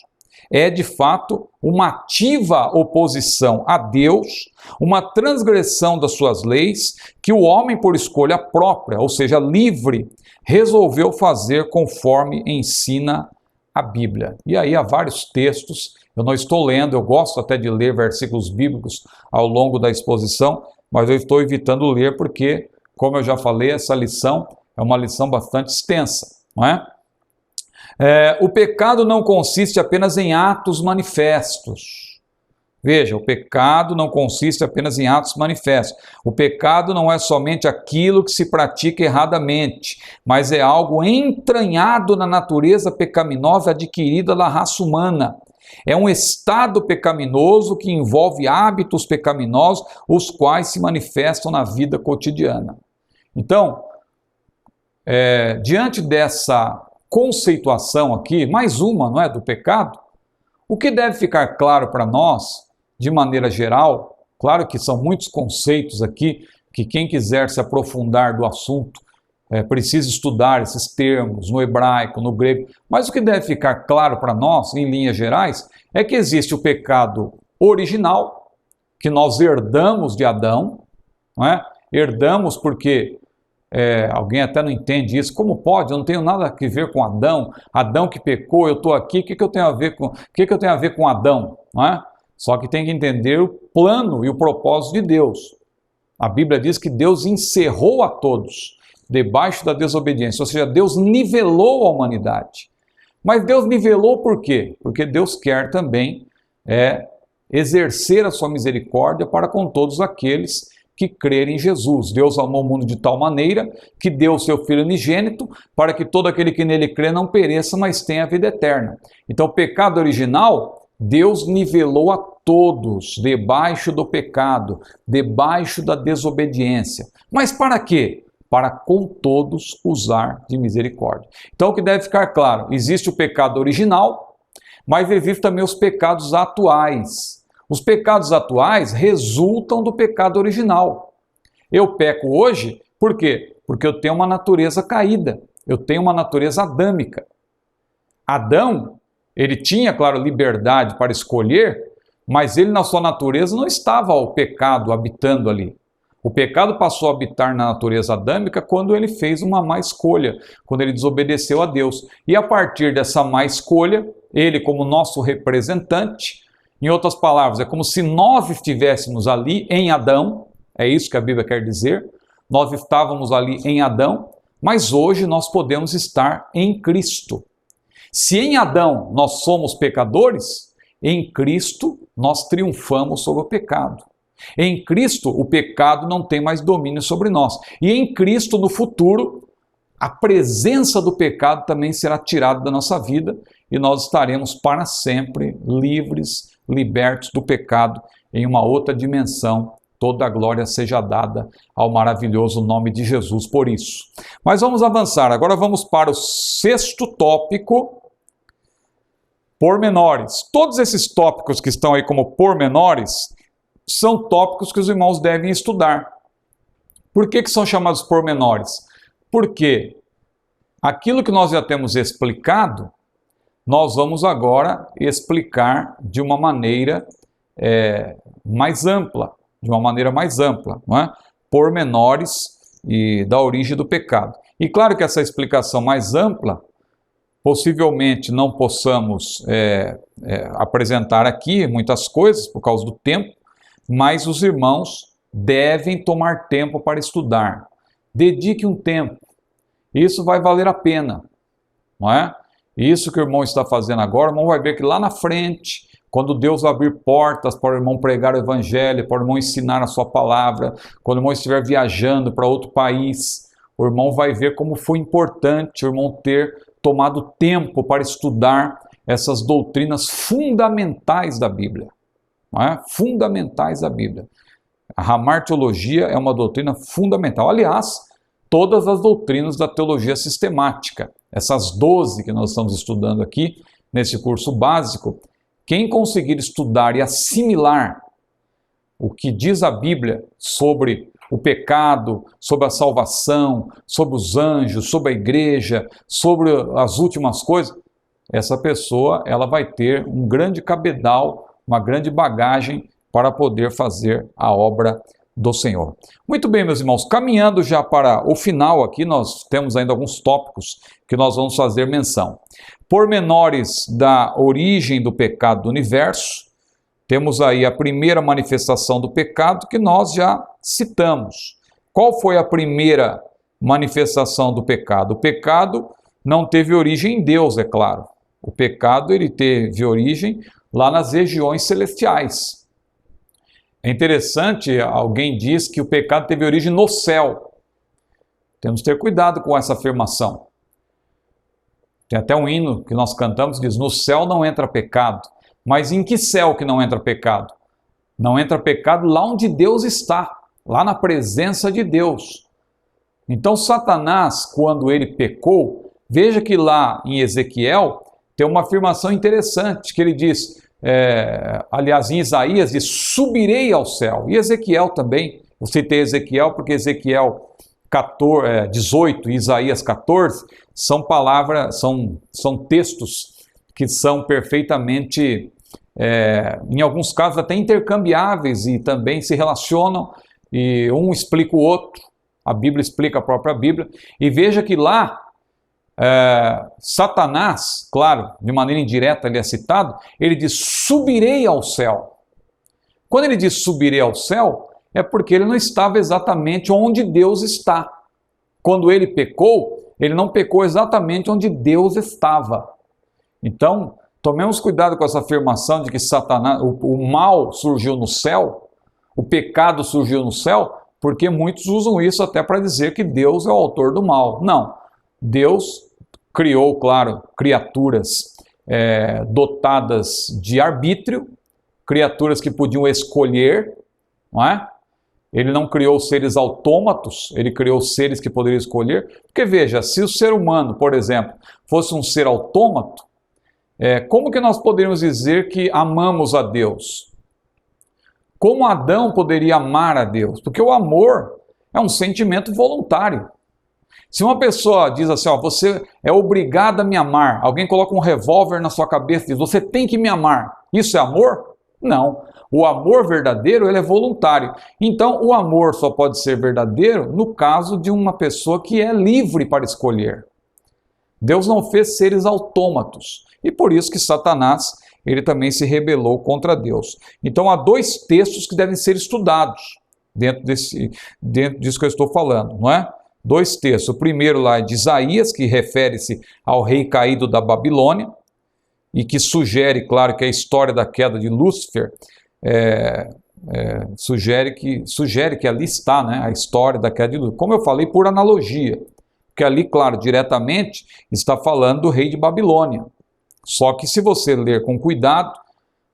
A: é de fato uma ativa oposição a Deus, uma transgressão das suas leis, que o homem, por escolha própria, ou seja, livre, resolveu fazer conforme ensina a Bíblia. E aí há vários textos, eu não estou lendo, eu gosto até de ler versículos bíblicos ao longo da exposição, mas eu estou evitando ler porque, como eu já falei, essa lição é uma lição bastante extensa, não é? O pecado não consiste apenas em atos manifestos. Veja, o pecado não consiste apenas em atos manifestos. O pecado não é somente aquilo que se pratica erradamente, mas é algo entranhado na natureza pecaminosa adquirida da raça humana. É um estado pecaminoso que envolve hábitos pecaminosos, os quais se manifestam na vida cotidiana. Então, diante dessa conceituação aqui, mais uma, não é, do pecado, o que deve ficar claro para nós, de maneira geral, claro que são muitos conceitos aqui, que quem quiser se aprofundar do assunto, precisa estudar esses termos no hebraico, no grego, mas o que deve ficar claro para nós, em linhas gerais, é que existe o pecado original, que nós herdamos de Adão, não é? Herdamos porque alguém até não entende isso. Como pode? Eu não tenho nada a ver com Adão. Adão que pecou, eu estou aqui. O que eu tenho a ver com Adão? Não é? Só que tem que entender o plano e o propósito de Deus. A Bíblia diz que Deus encerrou a todos debaixo da desobediência, ou seja, Deus nivelou a humanidade. Mas Deus nivelou por quê? Porque Deus quer também exercer a sua misericórdia para com todos aqueles que crerem em Jesus. Deus amou o mundo de tal maneira que deu o seu Filho unigênito para que todo aquele que nele crê não pereça, mas tenha a vida eterna. Então, o pecado original, Deus nivelou a todos debaixo do pecado, debaixo da desobediência. Mas para quê? Para com todos usar de misericórdia. Então, o que deve ficar claro, existe o pecado original, mas existem também os pecados atuais. Os pecados atuais resultam do pecado original. Eu peco hoje, por quê? Porque eu tenho uma natureza caída, eu tenho uma natureza adâmica. Adão, ele tinha, claro, liberdade para escolher, mas ele na sua natureza não estava o pecado habitando ali. O pecado passou a habitar na natureza adâmica quando ele fez uma má escolha, quando ele desobedeceu a Deus. E a partir dessa má escolha, ele como nosso representante, em outras palavras, é como se nós estivéssemos ali em Adão, é isso que a Bíblia quer dizer, nós estávamos ali em Adão, mas hoje nós podemos estar em Cristo. Se em Adão nós somos pecadores, em Cristo nós triunfamos sobre o pecado. Em Cristo o pecado não tem mais domínio sobre nós. E em Cristo, no futuro, a presença do pecado também será tirada da nossa vida e nós estaremos para sempre livres, libertos do pecado em uma outra dimensão. Toda a glória seja dada ao maravilhoso nome de Jesus por isso. Mas vamos avançar. Agora vamos para o 6º tópico, pormenores. Todos esses tópicos que estão aí como pormenores são tópicos que os irmãos devem estudar. Por que são chamados pormenores? Porque aquilo que nós já temos explicado, nós vamos agora explicar de uma maneira mais ampla, não é? Pormenores e da origem do pecado. E claro que essa explicação mais ampla, possivelmente não possamos apresentar aqui muitas coisas por causa do tempo, mas os irmãos devem tomar tempo para estudar. Dedique um tempo. Isso vai valer a pena, não é? Isso que o irmão está fazendo agora, o irmão vai ver que lá na frente, quando Deus abrir portas para o irmão pregar o evangelho, para o irmão ensinar a sua palavra, quando o irmão estiver viajando para outro país, o irmão vai ver como foi importante o irmão ter tomado tempo para estudar essas doutrinas fundamentais da Bíblia. Não é? Fundamentais da Bíblia. A hamartiologia é uma doutrina fundamental. Aliás, todas as doutrinas da teologia sistemática, essas 12 que nós estamos estudando aqui, nesse curso básico, quem conseguir estudar e assimilar o que diz a Bíblia sobre o pecado, sobre a salvação, sobre os anjos, sobre a igreja, sobre as últimas coisas, essa pessoa ela vai ter um grande cabedal, uma grande bagagem para poder fazer a obra do Senhor. Muito bem, meus irmãos, caminhando já para o final aqui, nós temos ainda alguns tópicos que nós vamos fazer menção. Pormenores da origem do pecado do universo. Temos aí a primeira manifestação do pecado que nós já citamos. Qual foi a primeira manifestação do pecado? O pecado não teve origem em Deus, é claro. O pecado ele teve origem lá nas regiões celestiais. É interessante, alguém diz que o pecado teve origem no céu. Temos que ter cuidado com essa afirmação. Tem até um hino que nós cantamos que diz: no céu não entra pecado. Mas em que céu que não entra pecado? Não entra pecado lá onde Deus está, lá na presença de Deus. Então Satanás, quando ele pecou, veja que lá em Ezequiel tem uma afirmação interessante, que ele diz, aliás em Isaías diz: subirei ao céu. E Ezequiel também, eu citei Ezequiel porque Ezequiel 18 e Isaías 14 são palavras, são textos que são perfeitamente, em alguns casos até intercambiáveis e também se relacionam, e um explica o outro, a Bíblia explica a própria Bíblia, e veja que lá Satanás, claro, de maneira indireta ele é citado, ele diz: subirei ao céu. Quando ele diz subirei ao céu, é porque ele não estava exatamente onde Deus está. Quando ele pecou, ele não pecou exatamente onde Deus estava. Então, tomemos cuidado com essa afirmação de que Satanás, o mal surgiu no céu, o pecado surgiu no céu, porque muitos usam isso até para dizer que Deus é o autor do mal. Não, Deus criou, claro, criaturas dotadas de arbítrio, criaturas que podiam escolher, não é? Ele não criou seres autômatos, ele criou seres que poderiam escolher. Porque veja, se o ser humano, por exemplo, fosse um ser autômato, como que nós poderíamos dizer que amamos a Deus? Como Adão poderia amar a Deus? Porque o amor é um sentimento voluntário. Se uma pessoa diz assim, você é obrigado a me amar, alguém coloca um revólver na sua cabeça e diz: você tem que me amar, isso é amor? Não. O amor verdadeiro ele é voluntário. Então o amor só pode ser verdadeiro no caso de uma pessoa que é livre para escolher. Deus não fez seres autômatos. E por isso que Satanás, ele também se rebelou contra Deus. Então há dois textos que devem ser estudados dentro disso que eu estou falando, não é? Dois textos. O primeiro lá é de Isaías, que refere-se ao rei caído da Babilônia, e que sugere, claro, que a história da queda de Lúcifer sugere que ali está, né, a história da queda de Lúcifer. Como eu falei, por analogia, porque ali, claro, diretamente está falando do rei de Babilônia. Só que se você ler com cuidado,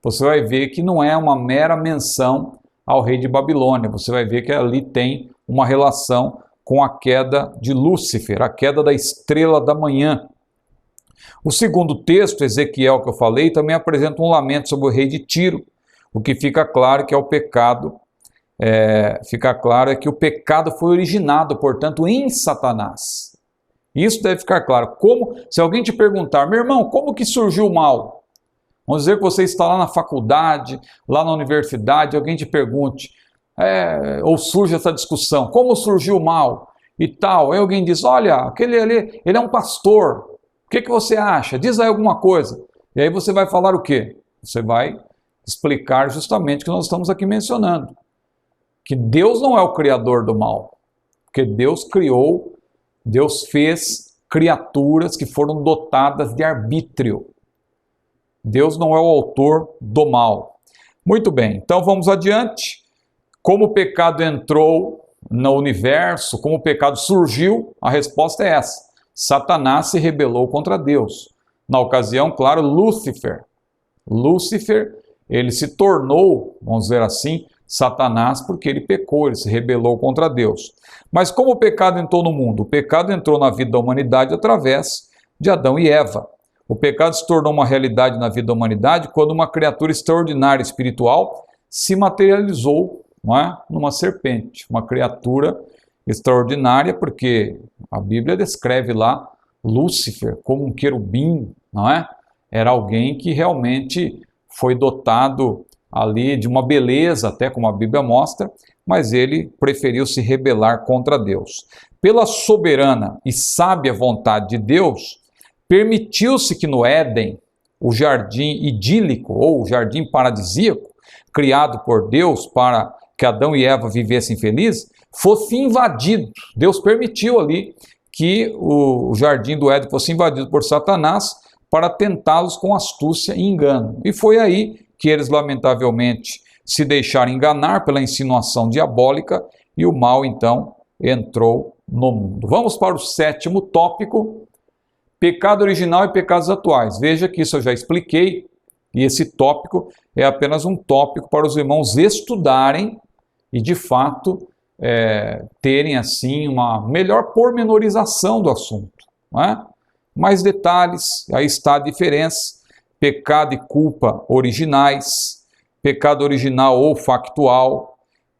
A: você vai ver que não é uma mera menção ao rei de Babilônia. Você vai ver que ali tem uma relação com a queda de Lúcifer, a queda da estrela da manhã. O segundo texto, Ezequiel, que eu falei, também apresenta um lamento sobre o rei de Tiro. O que fica claro que é o pecado, fica claro é que o pecado foi originado, portanto, em Satanás. Isso deve ficar claro. Se alguém te perguntar: meu irmão, como que surgiu o mal? Vamos dizer que você está lá na faculdade, lá na universidade, alguém te pergunte, ou surge essa discussão: como surgiu o mal? E tal. Aí alguém diz: olha, aquele ali, ele é um pastor. O que você acha? Diz aí alguma coisa. E aí você vai falar o quê? Você vai explicar justamente o que nós estamos aqui mencionando. Que Deus não é o criador do mal. Porque Deus criou, Deus fez criaturas que foram dotadas de arbítrio. Deus não é o autor do mal. Muito bem, então vamos adiante. Como o pecado entrou no universo, como o pecado surgiu, a resposta é essa. Satanás se rebelou contra Deus. Na ocasião, claro, Lúcifer, ele se tornou, vamos dizer assim, Satanás porque ele pecou, ele se rebelou contra Deus. Mas como o pecado entrou no mundo? O pecado entrou na vida da humanidade através de Adão e Eva. O pecado se tornou uma realidade na vida da humanidade quando uma criatura extraordinária espiritual se materializou, não é? Numa serpente, uma criatura extraordinária, porque a Bíblia descreve lá Lúcifer como um querubim, não é? era alguém que realmente foi dotado ali de uma beleza, até como a Bíblia mostra, mas ele preferiu se rebelar contra Deus. Pela soberana e sábia vontade de Deus, permitiu-se que no Éden, o jardim idílico ou o jardim paradisíaco, criado por Deus para que Adão e Eva vivessem felizes, fosse invadido. Deus permitiu ali que o jardim do Éden fosse invadido por Satanás para tentá-los com astúcia e engano. E foi aí que eles, lamentavelmente, se deixaram enganar pela insinuação diabólica e o mal, então, entrou no mundo. Vamos para o 7º tópico, pecado original e pecados atuais. Veja que isso eu já expliquei, e esse tópico é apenas um tópico para os irmãos estudarem e, de fato, terem, assim, uma melhor pormenorização do assunto, não é? Mais detalhes, aí está a diferença, pecado e culpa originais, pecado original ou factual,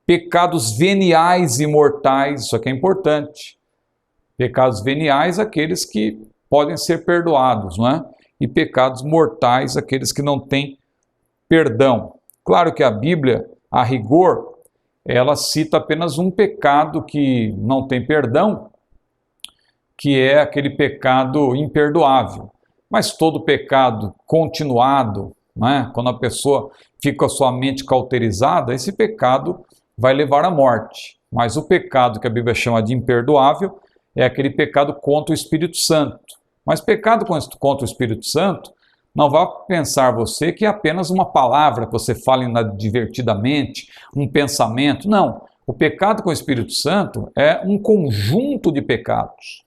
A: pecados veniais e mortais, isso aqui é importante, pecados veniais, aqueles que podem ser perdoados, não é? E pecados mortais, aqueles que não têm perdão. Claro que a Bíblia, a rigor, ela cita apenas um pecado que não tem perdão, que é aquele pecado imperdoável. Mas todo pecado continuado, né, quando a pessoa fica com a sua mente cauterizada, esse pecado vai levar à morte. Mas o pecado que a Bíblia chama de imperdoável é aquele pecado contra o Espírito Santo. Mas pecado contra o Espírito Santo, não vá pensar você que é apenas uma palavra que você fala inadvertidamente, um pensamento. Não, o pecado com o Espírito Santo é um conjunto de pecados.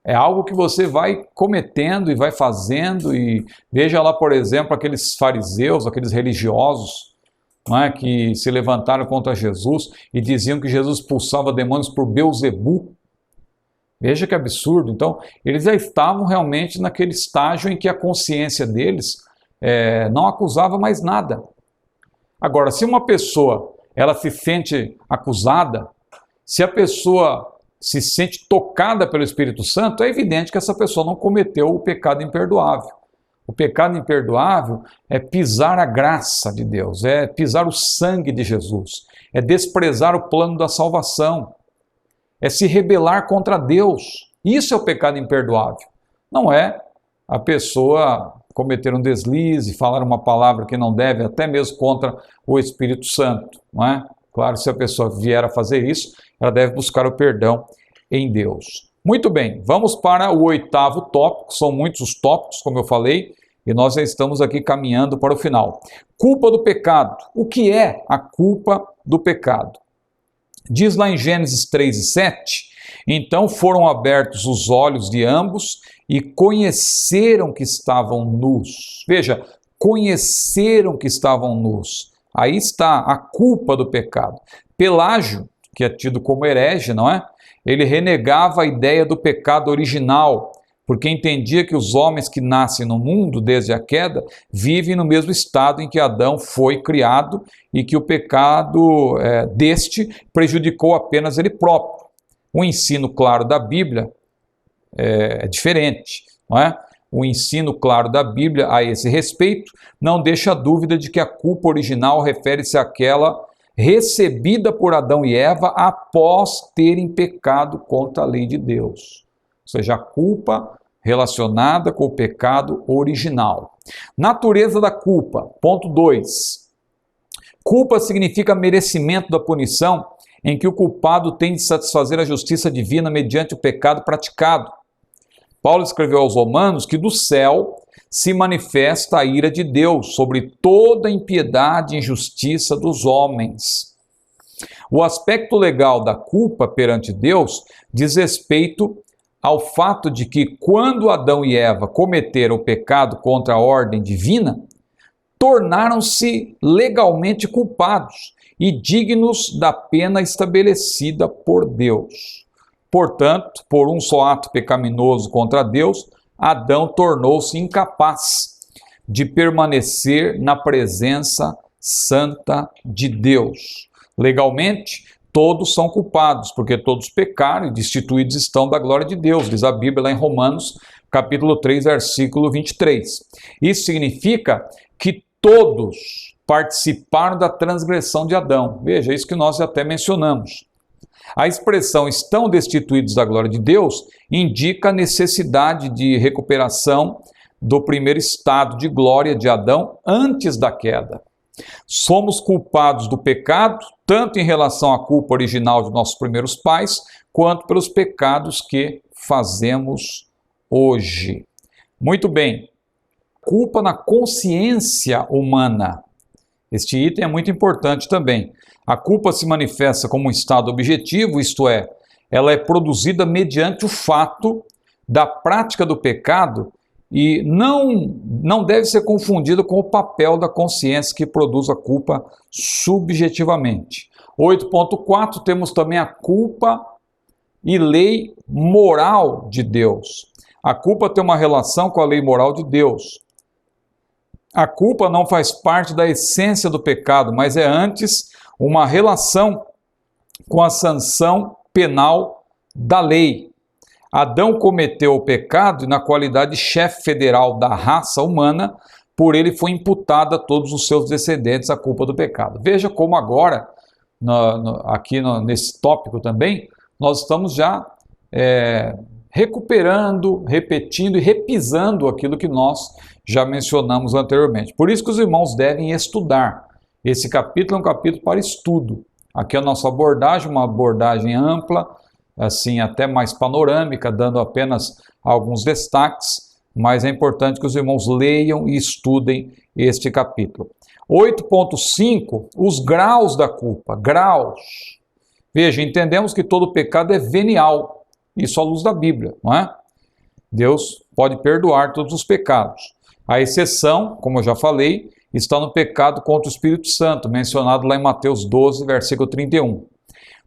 A: É algo que você vai cometendo e vai fazendo, e veja lá, por exemplo, aqueles fariseus, aqueles religiosos, não é, que se levantaram contra Jesus e diziam que Jesus expulsava demônios por Beelzebu. Veja que absurdo. Então, eles já estavam realmente naquele estágio em que a consciência deles não acusava mais nada. Agora, se uma pessoa ela se sente acusada, se a pessoa se sente tocada pelo Espírito Santo, é evidente que essa pessoa não cometeu o pecado imperdoável. O pecado imperdoável é pisar a graça de Deus, é pisar o sangue de Jesus, é desprezar o plano da salvação, é se rebelar contra Deus. Isso é o pecado imperdoável. Não é a pessoa cometer um deslize, falar uma palavra que não deve, até mesmo contra o Espírito Santo, não é? Claro, se a pessoa vier a fazer isso, ela deve buscar o perdão em Deus. Muito bem, vamos para o 8º tópico, são muitos os tópicos, como eu falei, e nós já estamos aqui caminhando para o final. Culpa do pecado. O que é a culpa do pecado? Diz lá em Gênesis 3:7, então foram abertos os olhos de ambos e conheceram que estavam nus. Veja, conheceram que estavam nus. Aí está a culpa do pecado. Pelágio, que é tido como herege, não é? Ele renegava a ideia do pecado original, porque entendia que os homens que nascem no mundo desde a queda vivem no mesmo estado em que Adão foi criado e que o pecado deste prejudicou apenas ele próprio. O ensino claro da Bíblia é diferente, não é? O ensino claro da Bíblia a esse respeito não deixa dúvida de que a culpa original refere-se àquela recebida por Adão e Eva após terem pecado contra a lei de Deus. Ou seja, a culpa relacionada com o pecado original. Natureza da culpa. Ponto 2. Culpa significa merecimento da punição em que o culpado tem de satisfazer a justiça divina mediante o pecado praticado. Paulo escreveu aos Romanos que do céu se manifesta a ira de Deus sobre toda a impiedade e injustiça dos homens. O aspecto legal da culpa perante Deus diz respeito ao fato de que quando Adão e Eva cometeram o pecado contra a ordem divina, tornaram-se legalmente culpados e dignos da pena estabelecida por Deus. Portanto, por um só ato pecaminoso contra Deus, Adão tornou-se incapaz de permanecer na presença santa de Deus. Legalmente, todos são culpados, porque todos pecaram e destituídos estão da glória de Deus, diz a Bíblia lá em Romanos, capítulo 3, versículo 23. Isso significa que todos participaram da transgressão de Adão. Veja, isso que nós até mencionamos. A expressão estão destituídos da glória de Deus indica a necessidade de recuperação do primeiro estado de glória de Adão antes da queda. Somos culpados do pecado, tanto em relação à culpa original de nossos primeiros pais, quanto pelos pecados que fazemos hoje. Muito bem. Culpa na consciência humana. Este item é muito importante também. A culpa se manifesta como um estado objetivo, isto é, ela é produzida mediante o fato da prática do pecado e não deve ser confundida com o papel da consciência que produz a culpa subjetivamente. 8.4 temos também a culpa e lei moral de Deus. A culpa tem uma relação com a lei moral de Deus. A culpa não faz parte da essência do pecado, mas é antes uma relação com a sanção penal da lei. Adão cometeu o pecado e, na qualidade de chefe federal da raça humana, por ele foi imputada a todos os seus descendentes a culpa do pecado. Veja como agora, nesse tópico também, nós estamos já recuperando, repetindo e repisando aquilo que nós já mencionamos anteriormente. Por isso que os irmãos devem estudar. Esse capítulo é um capítulo para estudo. Aqui a nossa abordagem, uma abordagem ampla, assim até mais panorâmica, dando apenas alguns destaques, mas é importante que os irmãos leiam e estudem este capítulo. 8.5, os graus da culpa. Graus. Veja, entendemos que todo pecado é venial, isso à luz da Bíblia, não é? Deus pode perdoar todos os pecados. A exceção, como eu já falei, está no pecado contra o Espírito Santo, mencionado lá em Mateus 12, versículo 31.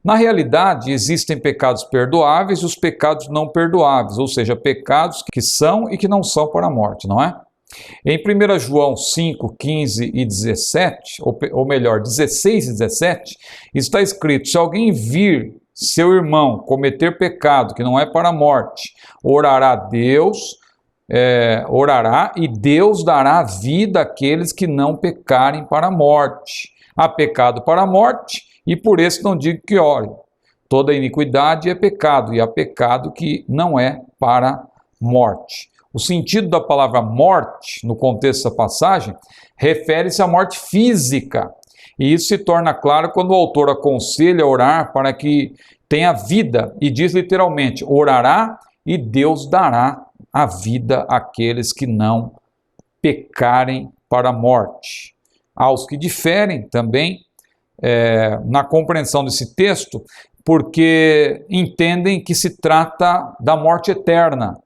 A: Na realidade, existem pecados perdoáveis e os pecados não perdoáveis, ou seja, pecados que são e que não são para a morte, não é? Em 1 João 5, 15 e 17, ou melhor, 16 e 17, está escrito: se alguém vir seu irmão cometer pecado que não é para a morte, orará e Deus dará vida àqueles que não pecarem para a morte. Há pecado para a morte, e por isso não digo que ore. Toda iniquidade é pecado, e há pecado que não é para a morte. O sentido da palavra morte, no contexto da passagem, refere-se à morte física. E isso se torna claro quando o autor aconselha a orar para que tenha vida, e diz literalmente: orará e Deus dará a vida àqueles que não pecarem para a morte. Aos que diferem também na compreensão desse texto, porque entendem que se trata da morte eterna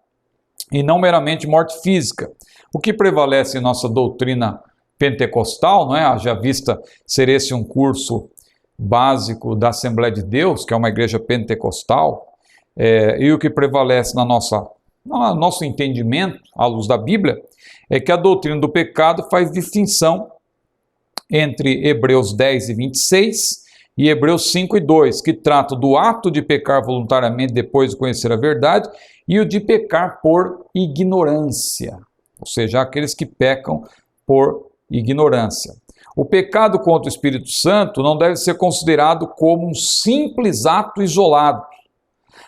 A: e não meramente morte física. O que prevalece em nossa doutrina pentecostal, não é? Haja vista ser esse um curso básico da Assembleia de Deus, que é uma igreja pentecostal, e o que prevalece no nosso entendimento, à luz da Bíblia, é que a doutrina do pecado faz distinção entre Hebreus 10 e 26 e Hebreus 5 e 2, que trata do ato de pecar voluntariamente depois de conhecer a verdade e o de pecar por ignorância, ou seja, aqueles que pecam por ignorância. O pecado contra o Espírito Santo não deve ser considerado como um simples ato isolado,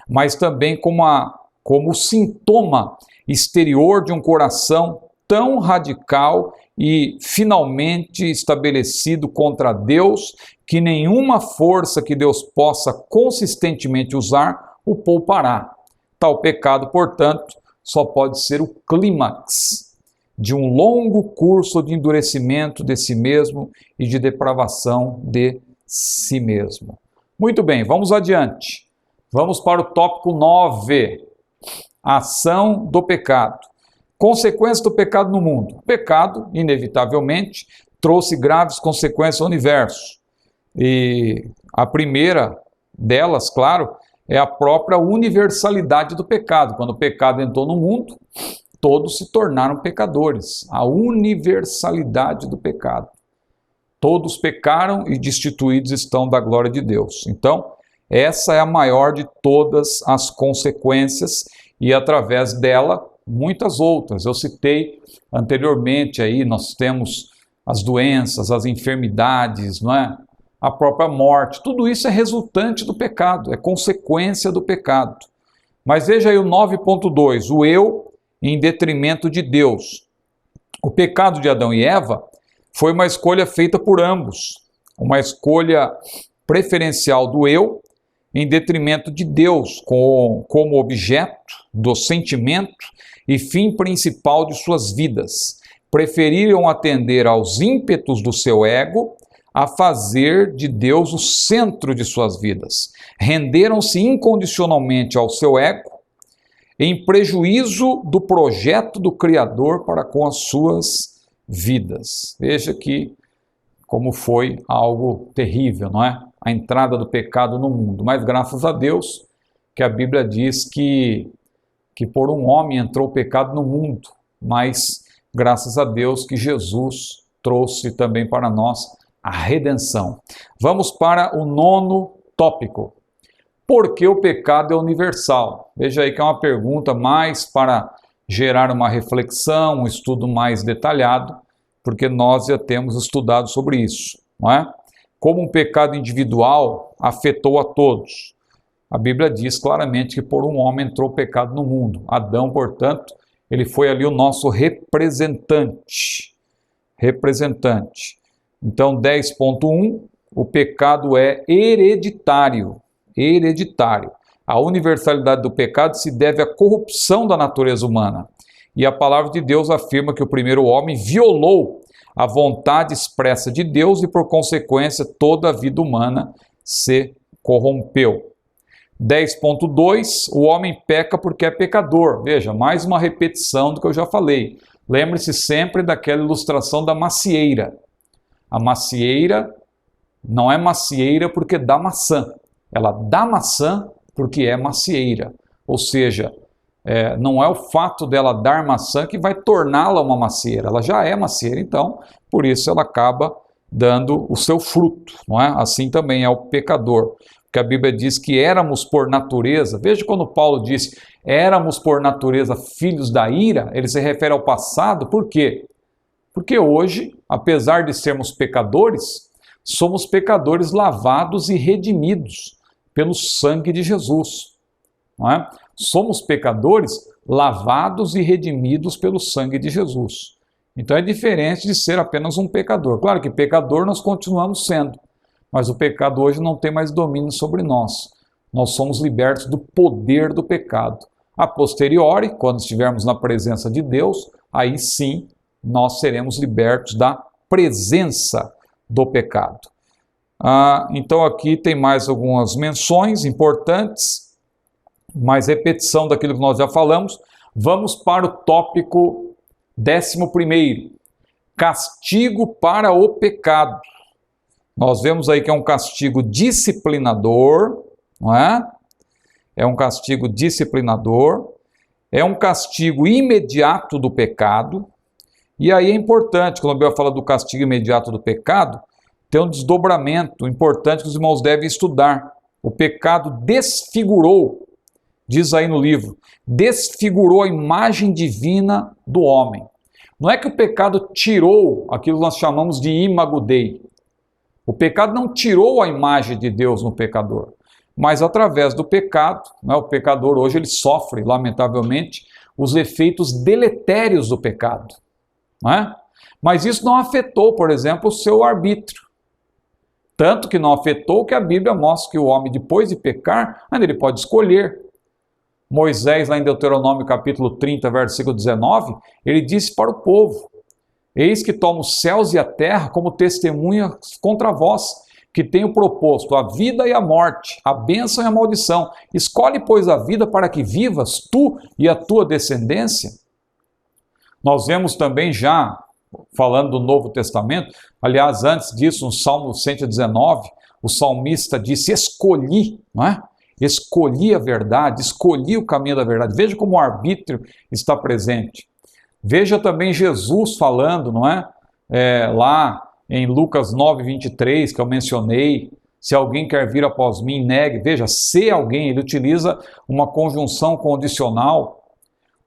A: mas também como sintoma exterior de um coração tão radical e finalmente estabelecido contra Deus que nenhuma força que Deus possa consistentemente usar o poupará. Tal pecado, portanto, só pode ser o clímax de um longo curso de endurecimento de si mesmo e de depravação de si mesmo. Muito bem, vamos adiante. Vamos para o tópico 9. Ação do pecado. Consequências do pecado no mundo. O pecado, inevitavelmente, trouxe graves consequências ao universo. E a primeira delas, claro, é a própria universalidade do pecado. Quando o pecado entrou no mundo, todos se tornaram pecadores. A universalidade do pecado. Todos pecaram e destituídos estão da glória de Deus. Então, essa é a maior de todas as consequências e através dela muitas outras. Eu citei anteriormente aí, nós temos as doenças, as enfermidades, não é? A própria morte, tudo isso é resultante do pecado, é consequência do pecado. Mas veja aí o 9.2, o eu em detrimento de Deus. O pecado de Adão e Eva foi uma escolha feita por ambos, uma escolha preferencial do eu em detrimento de Deus, como objeto do sentimento e fim principal de suas vidas. Preferiram atender aos ímpetos do seu ego a fazer de Deus o centro de suas vidas. Renderam-se incondicionalmente ao seu ego, em prejuízo do projeto do Criador para com as suas vidas. Veja que como foi algo terrível, não é? A entrada do pecado no mundo. Mas graças a Deus que a Bíblia diz que por um homem entrou o pecado no mundo, mas graças a Deus que Jesus trouxe também para nós a redenção. Vamos para o 9º tópico. Por que o pecado é universal? Veja aí que é uma pergunta mais para gerar uma reflexão, um estudo mais detalhado, porque nós já temos estudado sobre isso, não é? Como um pecado individual afetou a todos. A Bíblia diz claramente que por um homem entrou o pecado no mundo. Adão, portanto, ele foi ali o nosso representante. Então, 10.1, o pecado é hereditário. A universalidade do pecado se deve à corrupção da natureza humana. E a palavra de Deus afirma que o primeiro homem violou a vontade expressa de Deus e, por consequência, toda a vida humana se corrompeu. 10.2, o homem peca porque é pecador. Veja, mais uma repetição do que eu já falei. Lembre-se sempre daquela ilustração da macieira. A macieira não é macieira porque dá maçã. Ela dá maçã porque é macieira. Ou seja, não é o fato dela dar maçã que vai torná-la uma macieira. Ela já é macieira, então, por isso ela acaba dando o seu fruto, não é? Assim também é o pecador. Porque a Bíblia diz que éramos por natureza, veja quando Paulo disse, éramos por natureza filhos da ira, ele se refere ao passado, por quê? Porque hoje, apesar de sermos pecadores, somos pecadores lavados e redimidos pelo sangue de Jesus, não é? Somos pecadores lavados e redimidos pelo sangue de Jesus. Então é diferente de ser apenas um pecador. Claro que pecador nós continuamos sendo, mas o pecado hoje não tem mais domínio sobre nós. Nós somos libertos do poder do pecado. A posteriori, quando estivermos na presença de Deus, aí sim nós seremos libertos da presença do pecado. Então aqui tem mais algumas menções importantes, mais repetição daquilo que nós já falamos. Vamos para o tópico 11º, castigo para o pecado. Nós vemos aí que é um castigo disciplinador, não é? É um castigo disciplinador, é um castigo imediato do pecado, e aí é importante, quando a Bíblia fala do castigo imediato do pecado, tem um desdobramento importante que os irmãos devem estudar. O pecado desfigurou, diz aí no livro, desfigurou a imagem divina do homem. Não é que o pecado tirou aquilo que nós chamamos de imago Dei. O pecado não tirou a imagem de Deus no pecador, mas através do pecado, o pecador hoje ele sofre, lamentavelmente, os efeitos deletérios do pecado. Não é? Mas isso não afetou, por exemplo, o seu arbítrio. Tanto que não afetou que a Bíblia mostra que o homem, depois de pecar, ainda ele pode escolher. Moisés, lá em Deuteronômio capítulo 30, versículo 19, ele disse para o povo: eis que tomo os céus e a terra como testemunha contra vós, que tenho proposto a vida e a morte, a bênção e a maldição. Escolhe, pois, a vida para que vivas, tu e a tua descendência. Nós vemos também já, falando do Novo Testamento, aliás, antes disso, no Salmo 119, o salmista disse, escolhi, não é? Escolhi a verdade, escolhi o caminho da verdade. Veja como o arbítrio está presente. Veja também Jesus falando, não é? Lá em Lucas 9, 23, que eu mencionei, se alguém quer vir após mim, negue. Veja, se alguém, ele utiliza uma conjunção condicional.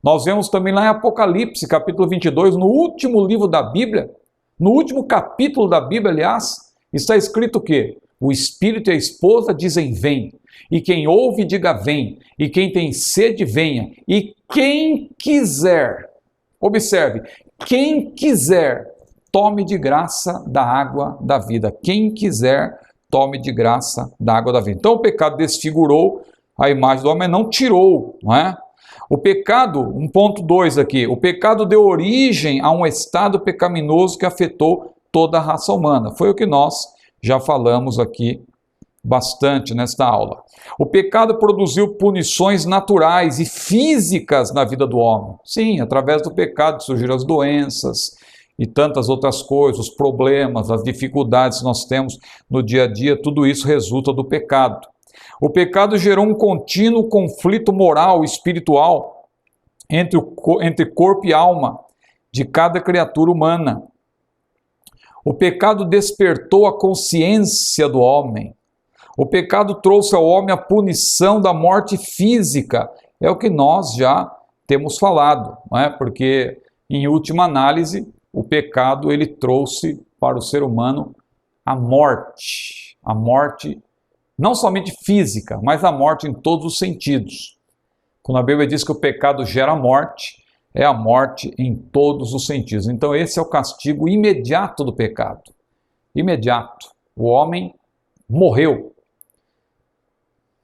A: Nós vemos também lá em Apocalipse, capítulo 22, no último livro da Bíblia, no último capítulo da Bíblia, aliás, está escrito o quê? O Espírito e a esposa dizem vem, e quem ouve diga vem, e quem tem sede venha, e quem quiser, observe, quem quiser, tome de graça da água da vida. Quem quiser, tome de graça da água da vida. Então o pecado desfigurou a imagem do homem, não tirou, não é? O pecado, 1.2 aqui, o pecado deu origem a um estado pecaminoso que afetou toda a raça humana. Foi o que nós já falamos aqui bastante nesta aula. O pecado produziu punições naturais e físicas na vida do homem. Sim, através do pecado surgiram as doenças e tantas outras coisas, os problemas, as dificuldades que nós temos no dia a dia, tudo isso resulta do pecado. O pecado gerou um contínuo conflito moral e espiritual entre corpo e alma de cada criatura humana. O pecado despertou a consciência do homem. O pecado trouxe ao homem a punição da morte física. É o que nós já temos falado, não é? Porque, em última análise, o pecado ele trouxe para o ser humano a morte não somente física, mas a morte em todos os sentidos. Quando a Bíblia diz que o pecado gera morte, é a morte em todos os sentidos. Então esse é o castigo imediato do pecado. Imediato. O homem morreu.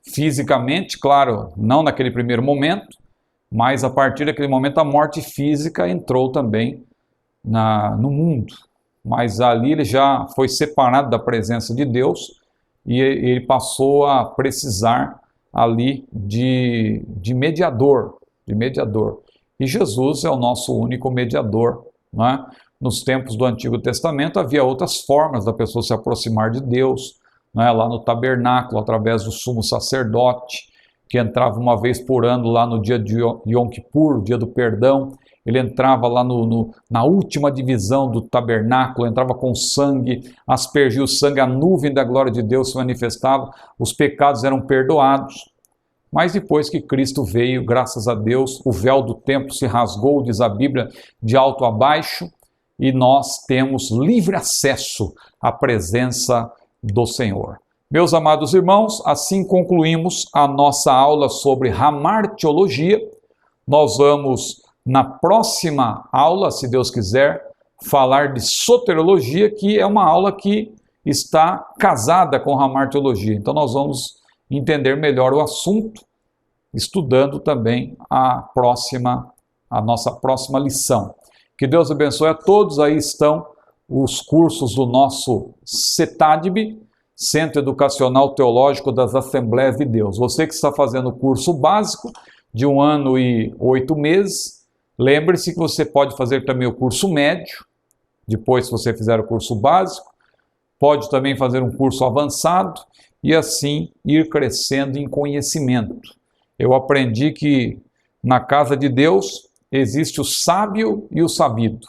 A: Fisicamente, claro, não naquele primeiro momento, mas a partir daquele momento a morte física entrou também no mundo. Mas ali ele já foi separado da presença de Deus e ele passou a precisar ali de mediador, E Jesus é o nosso único mediador, não é? Nos tempos do Antigo Testamento havia outras formas da pessoa se aproximar de Deus, não é? Lá no tabernáculo, através do sumo sacerdote, que entrava uma vez por ano lá no dia de Yom Kippur, o dia do perdão. Ele entrava lá na última divisão do tabernáculo, entrava com sangue, aspergia o sangue, a nuvem da glória de Deus se manifestava, os pecados eram perdoados. Mas depois que Cristo veio, graças a Deus, o véu do templo se rasgou, diz a Bíblia, de alto a baixo, e nós temos livre acesso à presença do Senhor. Meus amados irmãos, assim concluímos a nossa aula sobre hamartiologia. Nós vamos, na próxima aula, se Deus quiser, falar de soteriologia, que é uma aula que está casada com hamartiologia. Então nós vamos entender melhor o assunto, estudando também a nossa próxima lição. Que Deus abençoe a todos. Aí estão os cursos do nosso CETADB, Centro Educacional Teológico das Assembleias de Deus. Você que está fazendo o curso básico de 1 ano e 8 meses, lembre-se que você pode fazer também o curso médio, depois se você fizer o curso básico, pode também fazer um curso avançado e assim ir crescendo em conhecimento. Eu aprendi que na casa de Deus existe o sábio e o sabido.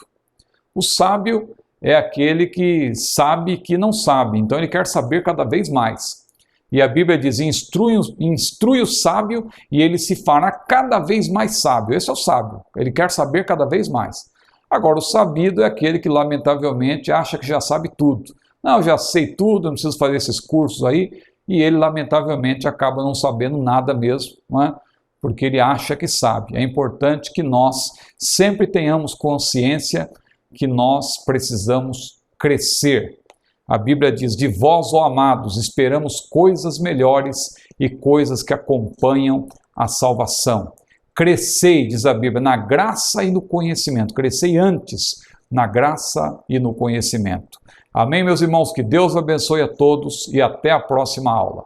A: O sábio é aquele que sabe que não sabe, então ele quer saber cada vez mais. E a Bíblia diz, instrui o sábio e ele se fará cada vez mais sábio. Esse é o sábio, ele quer saber cada vez mais. Agora, o sabido é aquele que lamentavelmente acha que já sabe tudo. Não, eu já sei tudo, não preciso fazer esses cursos aí. E ele lamentavelmente acaba não sabendo nada mesmo, não é? Porque ele acha que sabe. É importante que nós sempre tenhamos consciência que nós precisamos crescer. A Bíblia diz, de vós, ó amados, esperamos coisas melhores e coisas que acompanham a salvação. Crescei, diz a Bíblia, na graça e no conhecimento. Crescei antes na graça e no conhecimento. Amém, meus irmãos? Que Deus abençoe a todos e até a próxima aula.